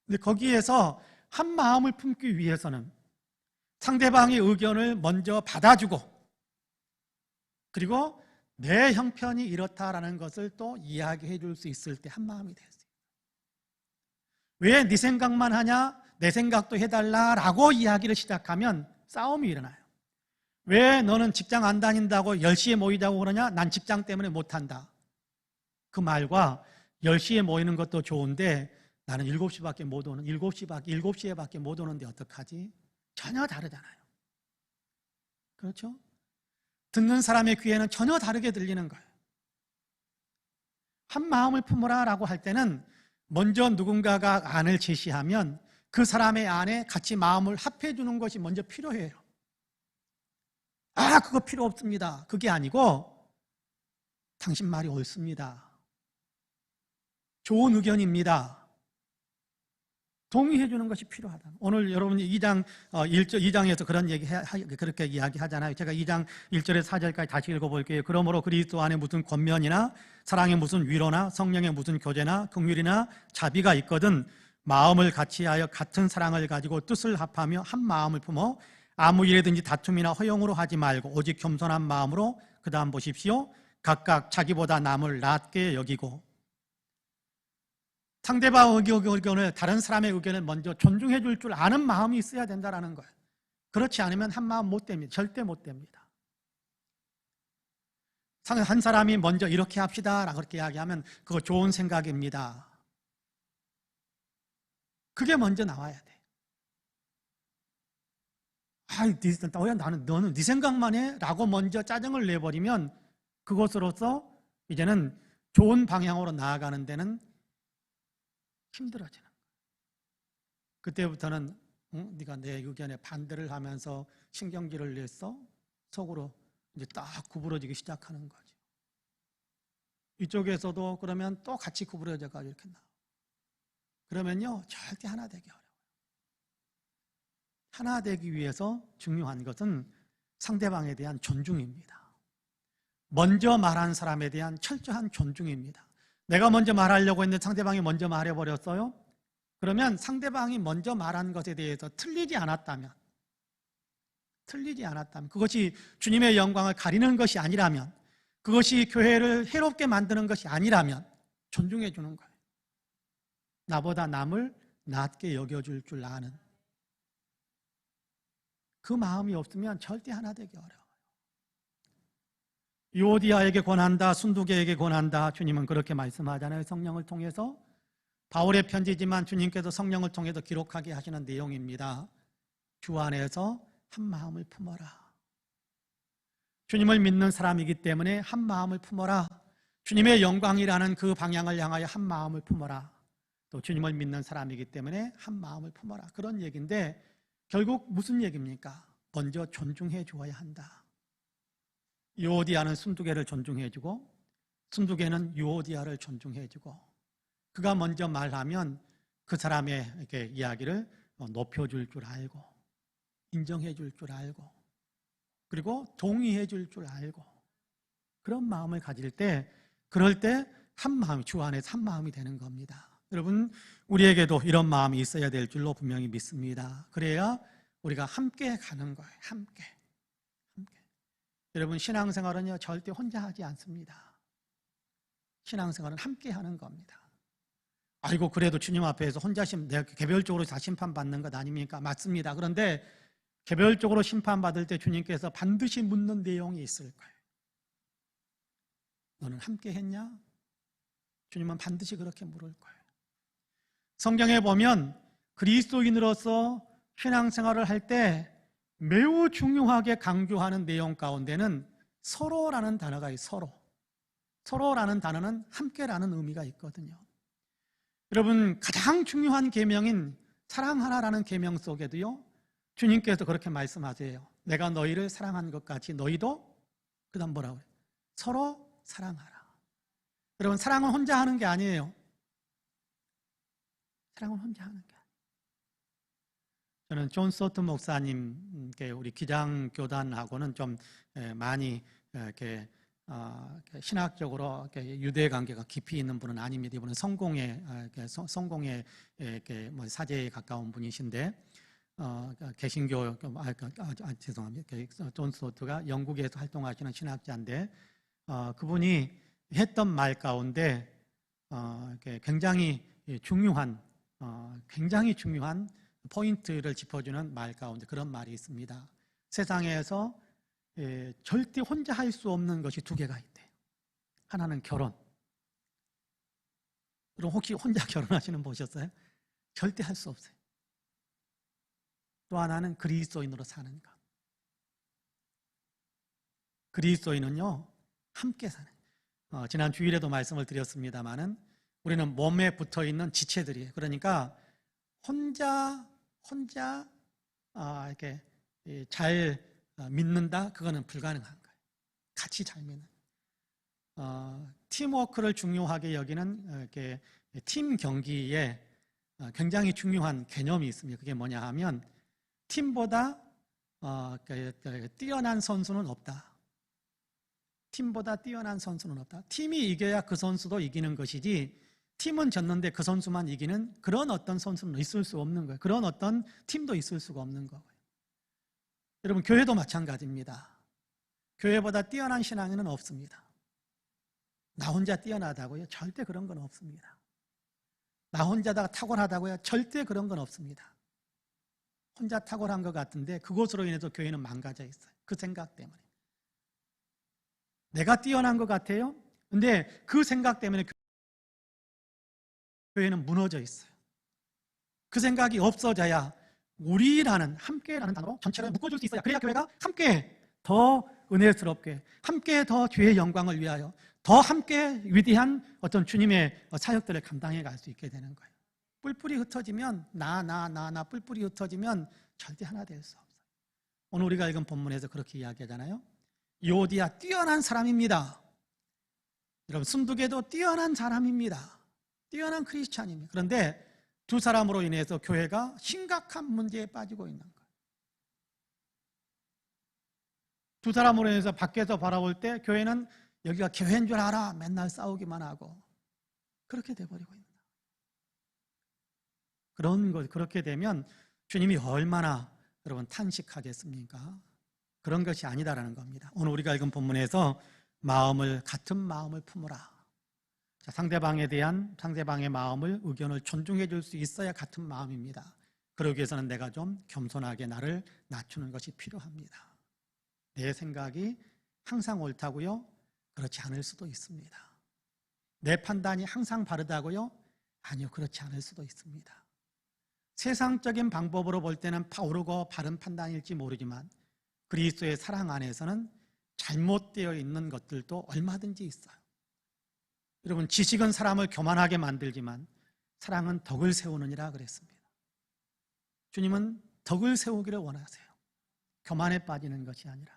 근데 거기에서 한 마음을 품기 위해서는 상대방의 의견을 먼저 받아주고 그리고 내 형편이 이렇다라는 것을 또 이야기해 줄 수 있을 때 한 마음이 됐어요. 왜 네 생각만 하냐? 내 생각도 해달라라고 이야기를 시작하면 싸움이 일어나요. 왜 너는 직장 안 다닌다고 10시에 모이자고 그러냐? 난 직장 때문에 못한다. 그 말과 10시에 모이는 것도 좋은데 나는 7시밖에 못 오는 7시에밖에 못 오는데 어떡하지? 전혀 다르잖아요. 그렇죠? 듣는 사람의 귀에는 전혀 다르게 들리는 거예요. 한 마음을 품으라 라고 할 때는 먼저 누군가가 안을 제시하면 그 사람의 안에 같이 마음을 합해 주는 것이 먼저 필요해요. 그거 필요 없습니다. 그게 아니고 당신 말이 옳습니다. 좋은 의견입니다. 동의해 주는 것이 필요하다. 오늘 여러분이 2장에서 그렇게 이야기하잖아요. 제가 2장 1절에서 4절까지 다시 읽어볼게요. 그러므로 그리스도 안에 무슨 권면이나 사랑의 무슨 위로나 성령의 무슨 교제나 긍휼이나 자비가 있거든 마음을 같이하여 같은 사랑을 가지고 뜻을 합하며 한 마음을 품어 아무 일에든지 다툼이나 허용으로 하지 말고 오직 겸손한 마음으로 그 다음 보십시오. 각각 자기보다 남을 낮게 여기고 상대방의 의견을 다른 사람의 의견을 먼저 존중해 줄 줄 아는 마음이 있어야 된다는 거예요. 그렇지 않으면 한 마음 못 됩니다. 절대 못 됩니다. 한 사람이 먼저 이렇게 합시다 라고 그렇게 이야기하면 그거 좋은 생각입니다. 그게 먼저 나와야 돼. 너는 네 생각만 해? 라고 먼저 짜증을 내버리면 그것으로서 이제는 좋은 방향으로 나아가는 데는 힘들어지는 거예요. 그때부터는 네가 내 의견에 반대를 하면서 신경질을 냈어? 속으로 이제 딱 구부러지기 시작하는 거죠. 이쪽에서도 그러면 또 같이 구부러져가 이렇게 나와. 그러면요 절대 하나 되기 어려워요. 하나 되기 위해서 중요한 것은 상대방에 대한 존중입니다. 먼저 말한 사람에 대한 철저한 존중입니다. 내가 먼저 말하려고 했는데 상대방이 먼저 말해버렸어요. 그러면 상대방이 먼저 말한 것에 대해서 틀리지 않았다면 그것이 주님의 영광을 가리는 것이 아니라면 그것이 교회를 해롭게 만드는 것이 아니라면 존중해 주는 거예요. 나보다 남을 낮게 여겨줄 줄 아는 그 마음이 없으면 절대 하나 되기 어려워요. 유오디아에게 권한다, 순두개에게 권한다. 주님은 그렇게 말씀하잖아요. 성령을 통해서. 바울의 편지지만 주님께서 성령을 통해서 기록하게 하시는 내용입니다. 주 안에서 한 마음을 품어라. 주님을 믿는 사람이기 때문에 한 마음을 품어라. 주님의 영광이라는 그 방향을 향하여 한 마음을 품어라. 또 주님을 믿는 사람이기 때문에 한 마음을 품어라. 그런 얘기인데 결국 무슨 얘기입니까? 먼저 존중해 주어야 한다. 유오디아는 순두개를 존중해 주고 순두개는 유오디아를 존중해 주고 그가 먼저 말하면 그 사람의 이렇게 이야기를 높여줄 줄 알고 인정해 줄 줄 알고 그리고 동의해 줄 줄 알고 그런 마음을 가질 때 그럴 때 한 마음이 주 안에서 한 마음이 되는 겁니다. 여러분 우리에게도 이런 마음이 있어야 될 줄로 분명히 믿습니다. 그래야 우리가 함께 가는 거예요. 함께. 여러분 신앙생활은요 절대 혼자 하지 않습니다. 신앙생활은 함께 하는 겁니다. 아이고 그래도 주님 앞에서 혼자 내가 개별적으로 다 심판받는 것 아닙니까? 맞습니다. 그런데 개별적으로 심판받을 때 주님께서 반드시 묻는 내용이 있을 거예요. 너는 함께 했냐? 주님은 반드시 그렇게 물을 거예요. 성경에 보면 그리스도인으로서 신앙생활을 할 때 매우 중요하게 강조하는 내용 가운데는 서로라는 단어가 있어요. 서로라는 단어는 함께라는 의미가 있거든요. 여러분 가장 중요한 계명인 사랑하라라는 계명 속에도요 주님께서 그렇게 말씀하세요. 내가 너희를 사랑한 것 같이 너희도 그 다음 뭐라고요? 서로 사랑하라. 여러분 사랑은 혼자 하는 게 아니에요. 사랑은 혼자 하는 게 아니에요. 저는 존 소트 목사님께 우리 기장교단하고는 좀 많이 이렇게 신학적으로 유대 관계가 깊이 있는 분은 아닙니다. 이분은 성공의 사제에 가까운 분이신데 개신교 죄송합니다. 존 소트가 영국에서 활동하시는 신학자인데 그분이 했던 말 가운데 굉장히 중요한 포인트를 짚어주는 말 가운데 그런 말이 있습니다. 세상에서 절대 혼자 할 수 없는 것이 두 개가 있대요. 하나는 결혼. 그럼 혹시 혼자 결혼하시는 분 보셨어요? 절대 할 수 없어요. 또 하나는 그리스도인으로 사는 것. 그리스도인은요 함께 사는 지난 주일에도 말씀을 드렸습니다마는 우리는 몸에 붙어있는 지체들이에요. 그러니까 혼자 이렇게 잘 믿는다? 그거는 불가능한 거예요. 같이 잘 믿는. 팀워크를 중요하게 여기는 이렇게 팀 경기에 굉장히 중요한 개념이 있습니다. 그게 뭐냐 하면 팀보다 뛰어난 선수는 없다. 팀보다 뛰어난 선수는 없다. 팀이 이겨야 그 선수도 이기는 것이지 팀은 졌는데 그 선수만 이기는 그런 어떤 선수는 있을 수 없는 거예요. 그런 어떤 팀도 있을 수가 없는 거고요. 여러분 교회도 마찬가지입니다. 교회보다 뛰어난 신앙인은 없습니다. 나 혼자 뛰어나다고요? 절대 그런 건 없습니다. 나 혼자다가 탁월하다고요? 절대 그런 건 없습니다. 혼자 탁월한 것 같은데 그것으로 인해서 교회는 망가져 있어요. 그 생각 때문에. 내가 뛰어난 것 같아요? 근데 그 생각 때문에 교회는 무너져 있어요. 그 생각이 없어져야 우리라는 함께라는 단어로 전체를 묶어줄 수 있어야 그래야 교회가 함께 더 은혜스럽게 함께 더 주의 영광을 위하여 더 함께 위대한 어떤 주님의 사역들을 감당해 갈 수 있게 되는 거예요. 뿔뿔이 흩어지면 나 뿔뿔이 흩어지면 절대 하나 될 수 없어요. 오늘 우리가 읽은 본문에서 그렇게 이야기하잖아요. 유오디아 뛰어난 사람입니다. 여러분 순두개도 뛰어난 사람입니다. 뛰어난 크리스찬입니다. 그런데 두 사람으로 인해서 교회가 심각한 문제에 빠지고 있는 거예요. 두 사람으로 인해서 밖에서 바라볼 때 교회는 여기가 교회인 줄 알아. 맨날 싸우기만 하고 그렇게 돼버리고 있는 거예요. 그런 것 그렇게 되면 주님이 얼마나 여러분 탄식하겠습니까? 그런 것이 아니다라는 겁니다. 오늘 우리가 읽은 본문에서 같은 마음을 품으라. 상대방의 마음을, 의견을 존중해 줄 수 있어야 같은 마음입니다. 그러기 위해서는 내가 좀 겸손하게 나를 낮추는 것이 필요합니다. 내 생각이 항상 옳다고요? 그렇지 않을 수도 있습니다. 내 판단이 항상 바르다고요? 아니요, 그렇지 않을 수도 있습니다. 세상적인 방법으로 볼 때는 옳고 바른 판단일지 모르지만 그리스도의 사랑 안에서는 잘못되어 있는 것들도 얼마든지 있어요. 여러분, 지식은 사람을 교만하게 만들지만 사랑은 덕을 세우느니라 그랬습니다. 주님은 덕을 세우기를 원하세요. 교만에 빠지는 것이 아니라.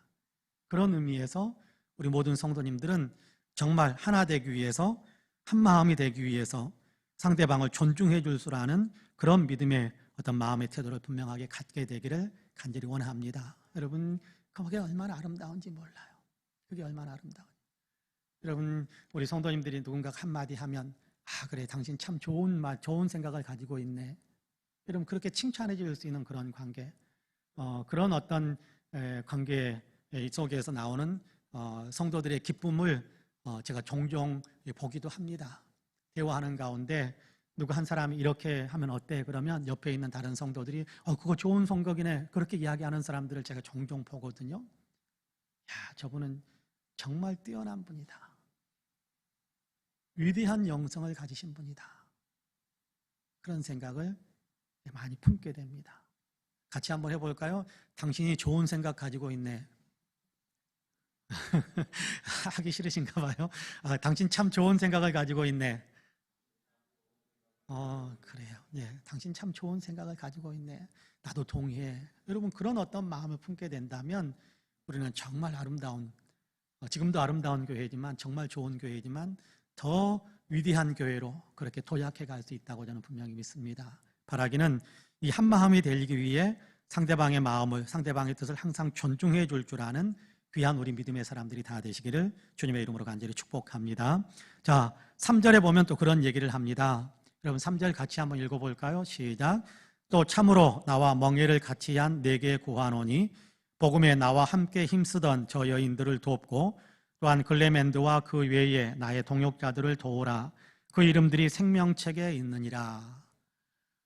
그런 의미에서 우리 모든 성도님들은 정말 하나 되기 위해서, 한 마음이 되기 위해서 상대방을 존중해 줄 줄 아는 그런 믿음의 어떤 마음의 태도를 분명하게 갖게 되기를 간절히 원합니다. 여러분, 그게 얼마나 아름다운지 몰라요. 그게 얼마나 아름다운지. 여러분, 우리 성도님들이 누군가 한마디 하면, 아, 그래, 당신 참 좋은 생각을 가지고 있네. 여러분, 그렇게 칭찬해 줄 수 있는 그런 관계, 그런 어떤 관계 속에서 나오는 성도들의 기쁨을 제가 종종 보기도 합니다. 대화하는 가운데 누구 한 사람이 이렇게 하면 어때? 그러면 옆에 있는 다른 성도들이 그거 좋은 성격이네, 그렇게 이야기하는 사람들을 제가 종종 보거든요. 야, 저분은 정말 뛰어난 분이다. 위대한 영성을 가지신 분이다. 그런 생각을 많이 품게 됩니다. 같이 한번 해볼까요? 당신이 좋은 생각 가지고 있네. 하기 싫으신가 봐요. 당신 참 좋은 생각을 가지고 있네. 그래요. 예, 당신 참 좋은 생각을 가지고 있네. 나도 동의해. 여러분, 그런 어떤 마음을 품게 된다면 우리는 정말 아름다운, 지금도 아름다운 교회지만, 정말 좋은 교회지만 더 위대한 교회로 그렇게 도약해 갈 수 있다고 저는 분명히 믿습니다. 바라기는 이 한마음이 되기 위해 상대방의 마음을, 상대방의 뜻을 항상 존중해 줄 줄 아는 귀한 우리 믿음의 사람들이 다 되시기를 주님의 이름으로 간절히 축복합니다. 자, 3절에 보면 또 그런 얘기를 합니다. 여러분, 3절 같이 한번 읽어볼까요? 시작. 또 참으로 나와 멍에를 같이 한 내게 구하노니 복음에 나와 함께 힘쓰던 저 여인들을 돕고 또한 글레멘드와 그 외에 나의 동역자들을 도우라. 그 이름들이 생명책에 있느니라.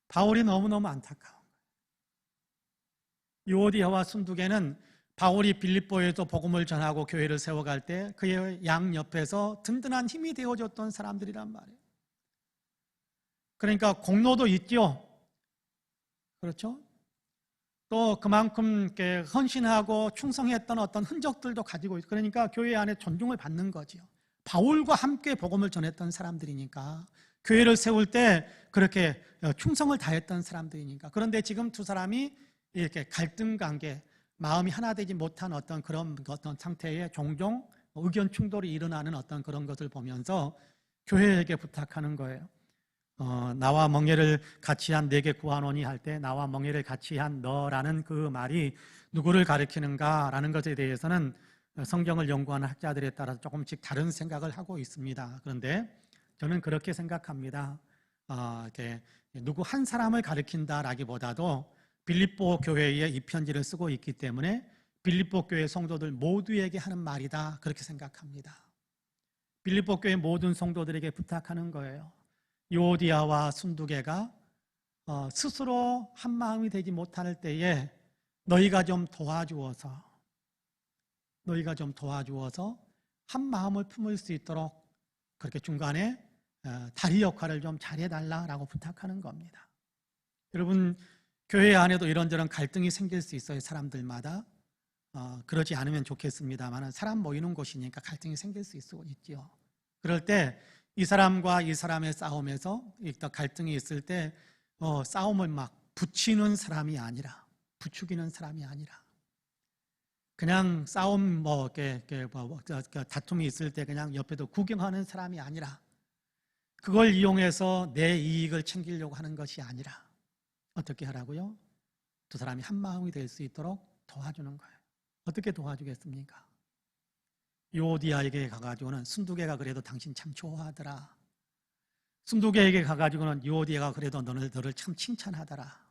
바울이 너무너무 안타까운 거예요. 유오디아와 순두개는 바울이 빌립보에도 복음을 전하고 교회를 세워갈 때 그의 양옆에서 든든한 힘이 되어줬던 사람들이란 말이에요. 그러니까 공로도 있죠. 그렇죠? 또 그만큼 헌신하고 충성했던 어떤 흔적들도 가지고 있어요. 그러니까 교회 안에 존중을 받는 거죠. 바울과 함께 복음을 전했던 사람들이니까, 교회를 세울 때 그렇게 충성을 다했던 사람들이니까. 그런데 지금 두 사람이 이렇게 갈등 관계, 마음이 하나 되지 못한 어떤 그런 어떤 상태에 종종 의견 충돌이 일어나는 어떤 그런 것을 보면서 교회에게 부탁하는 거예요. 나와 멍에를 같이 한 내게 구하노니 할 때 나와 멍에를 같이 한 너라는 그 말이 누구를 가리키는가라는 것에 대해서는 성경을 연구하는 학자들에 따라서 조금씩 다른 생각을 하고 있습니다. 그런데 저는 그렇게 생각합니다. 이렇게 누구 한 사람을 가리킨다라기보다도 빌립보 교회에 이 편지를 쓰고 있기 때문에 빌립보 교회 성도들 모두에게 하는 말이다, 그렇게 생각합니다. 빌립보 교회 모든 성도들에게 부탁하는 거예요. 유오디아와 순두개가 스스로 한 마음이 되지 못할 때에 너희가 좀 도와주어서 한 마음을 품을 수 있도록 그렇게 중간에 다리 역할을 좀 잘해달라라고 부탁하는 겁니다. 여러분, 교회 안에도 이런저런 갈등이 생길 수 있어요. 사람들마다. 그러지 않으면 좋겠습니다만 사람 모이는 곳이니까 갈등이 생길 수 있죠. 그럴 때 이 사람과 이 사람의 싸움에서 갈등이 있을 때 싸움을 막 부추기는 사람이 아니라 그냥 싸움 다툼이 있을 때 그냥 옆에도 구경하는 사람이 아니라 그걸 이용해서 내 이익을 챙기려고 하는 것이 아니라 어떻게 하라고요? 두 사람이 한 마음이 될 수 있도록 도와주는 거예요. 어떻게 도와주겠습니까? 유오디아에게 가가지고는 순두개가 그래도 당신 참 좋아하더라. 순두개에게 가가지고는 유오디아가 그래도 너를 참 칭찬하더라.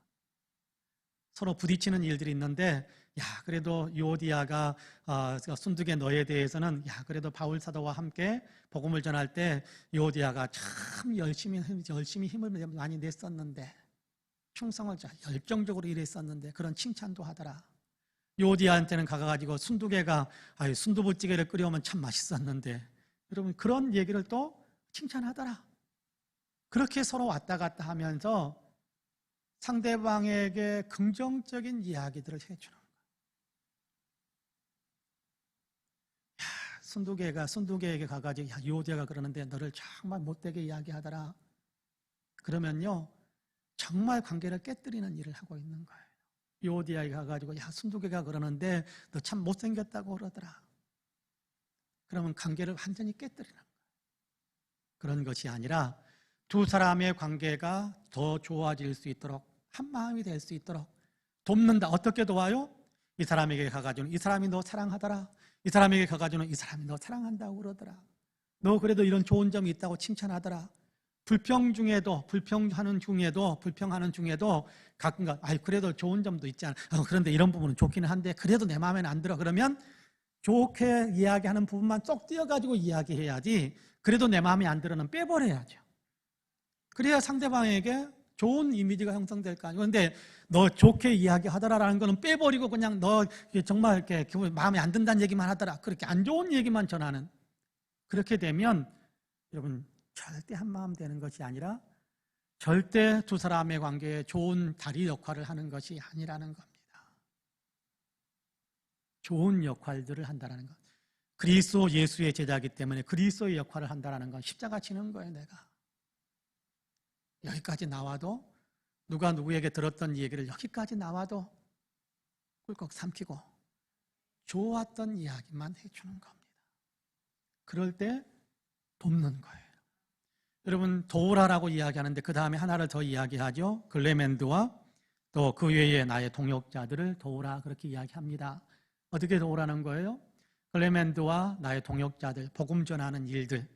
서로 부딪히는 일들이 있는데, 그래도 유오디아가 순두개 너에 대해서는 그래도 바울 사도와 함께 복음을 전할 때 유오디아가 참 열심히 힘을 많이 냈었는데, 충성을 열정적으로 일했었는데 그런 칭찬도 하더라. 유오디아한테는 가가지고 순두개가 순두부찌개를 끓여오면 참 맛있었는데 여러분 그런 얘기를 또 칭찬하더라. 그렇게 서로 왔다 갔다 하면서 상대방에게 긍정적인 이야기들을 해주는 거예요. 순두개에게 가가지고 요디아가 그러는데 너를 정말 못되게 이야기하더라. 그러면요 정말 관계를 깨뜨리는 일을 하고 있는 거예요. 요디아에 가가지고 순두개가 그러는데 너 참 못생겼다고 그러더라. 그러면 관계를 완전히 깨뜨리는 거예요. 그런 것이 아니라 두 사람의 관계가 더 좋아질 수 있도록 한 마음이 될 수 있도록 돕는다. 어떻게 도와요? 이 사람에게 가가지고는 이 사람이 너 사랑하더라. 이 사람에게 가가지고는 이 사람이 너 사랑한다고 그러더라. 너 그래도 이런 좋은 점이 있다고 칭찬하더라. 불평하는 중에도 가끔가 그래도 좋은 점도 있지 않아. 그런데 이런 부분은 좋기는 한데 그래도 내 마음에는 안 들어. 그러면 좋게 이야기하는 부분만 쏙 띄어가지고 이야기해야지. 그래도 내 마음에 안 들어는 빼버려야죠. 그래야 상대방에게 좋은 이미지가 형성될 거 아니에요. 그런데 너 좋게 이야기하더라라는 거는 빼버리고 그냥 너 정말 이렇게 마음에 안 든다는 얘기만 하더라. 그렇게 안 좋은 얘기만 전하는. 그렇게 되면 여러분 절대 한 마음 되는 것이 아니라 절대 두 사람의 관계에 좋은 다리 역할을 하는 것이 아니라는 겁니다. 좋은 역할들을 한다는 것. 그리스도 예수의 제자이기 때문에 그리스도의 역할을 한다는 건 십자가 지는 거예요. 내가 여기까지 나와도 누가 누구에게 들었던 얘기를 여기까지 나와도 꿀꺽 삼키고 좋았던 이야기만 해주는 겁니다. 그럴 때 돕는 거예요. 여러분 도우라라고 이야기하는데 그 다음에 하나를 더 이야기하죠. 글레멘드와 또 그 외에 나의 동역자들을 도우라 그렇게 이야기합니다. 어떻게 도우라는 거예요? 글레멘드와 나의 동역자들, 복음 전하는 일들,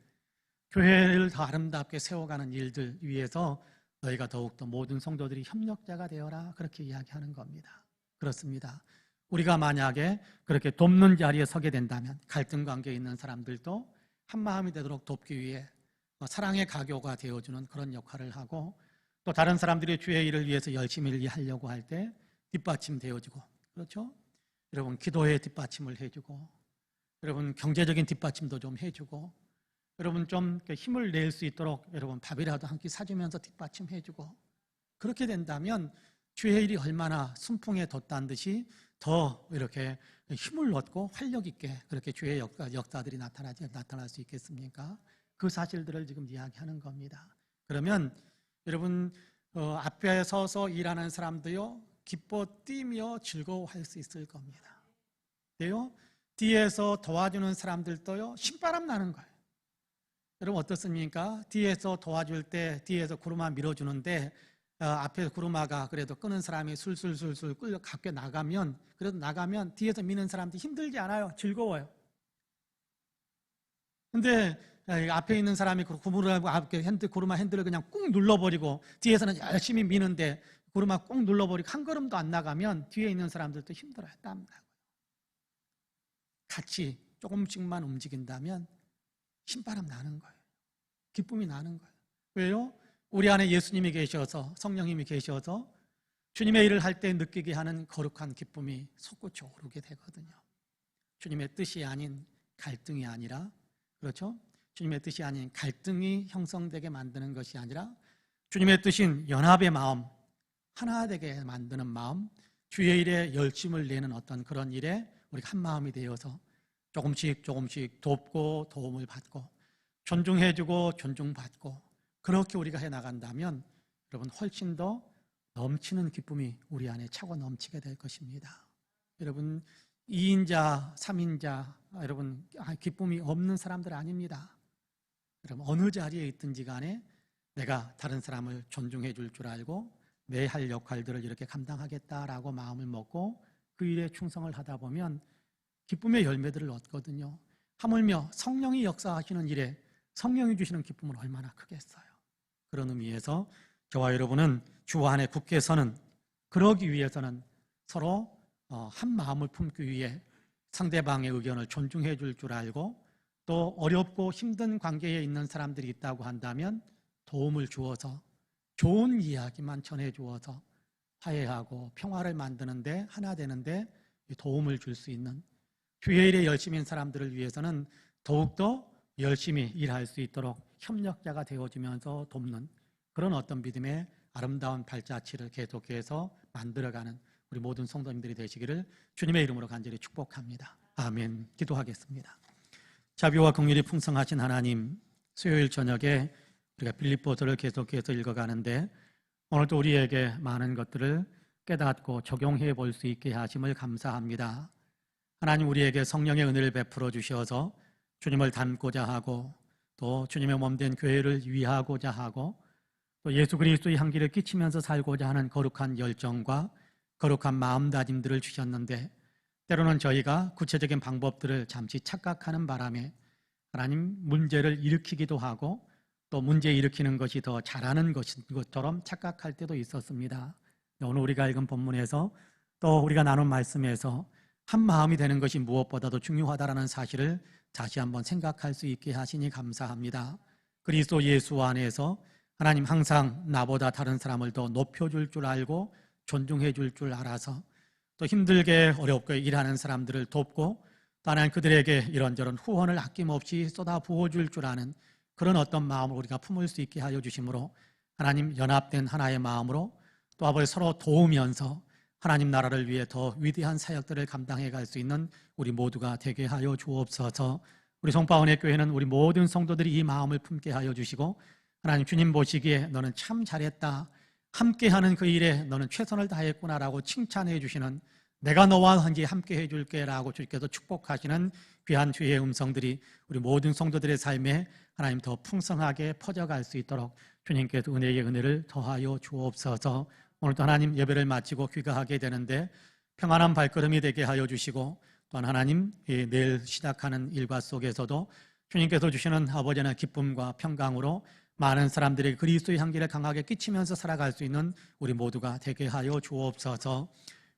교회를 더 아름답게 세워가는 일들 위해서 너희가 더욱더 모든 성도들이 협력자가 되어라 그렇게 이야기하는 겁니다. 그렇습니다. 우리가 만약에 그렇게 돕는 자리에 서게 된다면 갈등 관계에 있는 사람들도 한 마음이 되도록 돕기 위해 사랑의 가교가 되어주는 그런 역할을 하고 또 다른 사람들이 주의 일을 위해서 열심히 하려고 할 때 뒷받침 되어주고 그렇죠? 여러분 기도의 뒷받침을 해주고 여러분 경제적인 뒷받침도 좀 해주고 여러분 좀 힘을 낼 수 있도록 여러분 밥이라도 한 끼 사주면서 뒷받침해주고 그렇게 된다면 주의 일이 얼마나 순풍에 돋다는 듯이 더 이렇게 힘을 얻고 활력 있게 그렇게 주의 역사들이 나타날 수 있겠습니까? 그 사실들을 지금 이야기하는 겁니다. 그러면 여러분 앞에 서서 일하는 사람도요 기뻐 뛰며 즐거워할 수 있을 겁니다. 그래요? 뒤에서 도와주는 사람들도요 신바람 나는 거예요. 여러분 어떻습니까? 뒤에서 도와줄 때 뒤에서 구루마 밀어주는데 앞에 구루마가 그래도 끄는 사람이 술술술술 끌려 가게 나가면 그래도 나가면 뒤에서 미는 사람들이 힘들지 않아요. 즐거워요. 근데 앞에 있는 사람이 구루마 핸들을 그냥 꾹 눌러버리고 뒤에서는 열심히 미는데 구루마 꾹 눌러버리고 한 걸음도 안 나가면 뒤에 있는 사람들도 힘들어요. 땀나고. 같이 조금씩만 움직인다면 신바람 나는 거예요. 기쁨이 나는 거예요. 왜요? 우리 안에 예수님이 계셔서 성령님이 계셔서 주님의 일을 할 때 느끼게 하는 거룩한 기쁨이 솟구쳐 오르게 되거든요. 주님의 뜻이 아닌 갈등이 아니라 그렇죠? 주님의 뜻이 아닌 갈등이 형성되게 만드는 것이 아니라 주님의 뜻인 연합의 마음, 하나 되게 만드는 마음, 주의 일에 열심을 내는 어떤 그런 일에 우리가 한 마음이 되어서 조금씩 돕고 도움을 받고 존중해주고 존중받고 그렇게 우리가 해나간다면 여러분 훨씬 더 넘치는 기쁨이 우리 안에 차고 넘치게 될 것입니다. 여러분 2인자, 3인자 여러분 기쁨이 없는 사람들 아닙니다. 여러분 어느 자리에 있든지 간에 내가 다른 사람을 존중해 줄 줄 알고 내 할 역할들을 이렇게 감당하겠다라고 마음을 먹고 그 일에 충성을 하다 보면 기쁨의 열매들을 얻거든요. 하물며 성령이 역사하시는 일에 성령이 주시는 기쁨은 얼마나 크겠어요. 그런 의미에서 저와 여러분은 주 안에 굳게 서는 그러기 위해서는 서로 한 마음을 품기 위해 상대방의 의견을 존중해 줄 줄 알고 또 어렵고 힘든 관계에 있는 사람들이 있다고 한다면 도움을 주어서 좋은 이야기만 전해 주어서 화해하고 평화를 만드는데 하나 되는데 도움을 줄 수 있는 주의 일에 열심인 사람들을 위해서는 더욱더 열심히 일할 수 있도록 협력자가 되어주면서 돕는 그런 어떤 믿음의 아름다운 발자취를 계속해서 만들어가는 우리 모든 성도님들이 되시기를 주님의 이름으로 간절히 축복합니다. 아멘. 기도하겠습니다. 자비와 긍휼이 풍성하신 하나님, 수요일 저녁에 우리가 빌립보서를 계속해서 읽어가는데 오늘도 우리에게 많은 것들을 깨닫고 적용해 볼 수 있게 하심을 감사합니다. 하나님, 우리에게 성령의 은혜를 베풀어 주셔서 주님을 닮고자 하고 또 주님의 몸된 교회를 위하고자 하고 또 예수 그리스도의 향기를 끼치면서 살고자 하는 거룩한 열정과 거룩한 마음다짐들을 주셨는데 때로는 저희가 구체적인 방법들을 잠시 착각하는 바람에 하나님 문제를 일으키기도 하고 또 문제 일으키는 것이 더 잘하는 것처럼 착각할 때도 있었습니다. 오늘 우리가 읽은 본문에서 또 우리가 나눈 말씀에서 한 마음이 되는 것이 무엇보다도 중요하다는 사실을 다시 한번 생각할 수 있게 하시니 감사합니다. 그리스도 예수 안에서 하나님 항상 나보다 다른 사람을 더 높여줄 줄 알고 존중해 줄 줄 알아서 또 힘들게 어렵게 일하는 사람들을 돕고 또 하나님 그들에게 이런저런 후원을 아낌없이 쏟아 부어줄 줄 아는 그런 어떤 마음을 우리가 품을 수 있게 하여 주심으로 하나님 연합된 하나의 마음으로 또 아버지 서로 도우면서 하나님 나라를 위해 더 위대한 사역들을 감당해 갈 수 있는 우리 모두가 되게 하여 주옵소서. 우리 송파은혜 교회는 우리 모든 성도들이 이 마음을 품게 하여 주시고 하나님 주님 보시기에 너는 참 잘했다, 함께하는 그 일에 너는 최선을 다했구나라고 칭찬해 주시는 내가 너와 함께 해줄게 라고 주께서 축복하시는 귀한 주의 음성들이 우리 모든 성도들의 삶에 하나님 더 풍성하게 퍼져갈 수 있도록 주님께서 은혜의 은혜를 더하여 주옵소서. 오늘도 하나님 예배를 마치고 귀가하게 되는데 평안한 발걸음이 되게 하여 주시고 또한 하나님 내일 시작하는 일과 속에서도 주님께서 주시는 아버지의 기쁨과 평강으로 많은 사람들이 그리스도의 향기를 강하게 끼치면서 살아갈 수 있는 우리 모두가 되게 하여 주옵소서.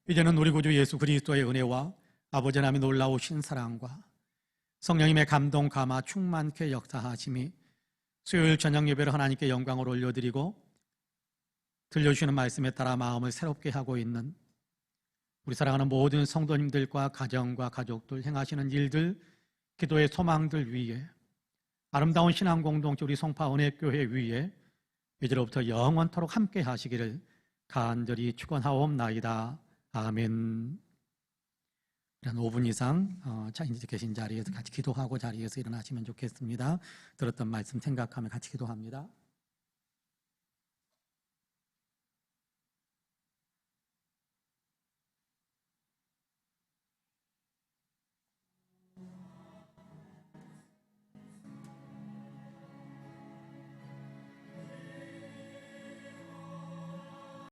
이제는 우리 구주 예수 그리스도의 은혜와 아버지 하나님의 놀라우신 사랑과 성령님의 감동 감화 충만케 역사하심이 수요일 저녁 예배를 하나님께 영광을 올려드리고 들려주시는 말씀에 따라 마음을 새롭게 하고 있는 우리 사랑하는 모든 성도님들과 가정과 가족들 행하시는 일들, 기도의 소망들 위에 아름다운 신앙 공동체 우리 송파은혜교회 위에 이제로부터 영원토록 함께 하시기를 간절히 축원하옵나이다. 아멘. 한 5분 이상 이제 계신 자리에서 같이 기도하고 자리에서 일어나시면 좋겠습니다. 들었던 말씀 생각하며 같이 기도합니다.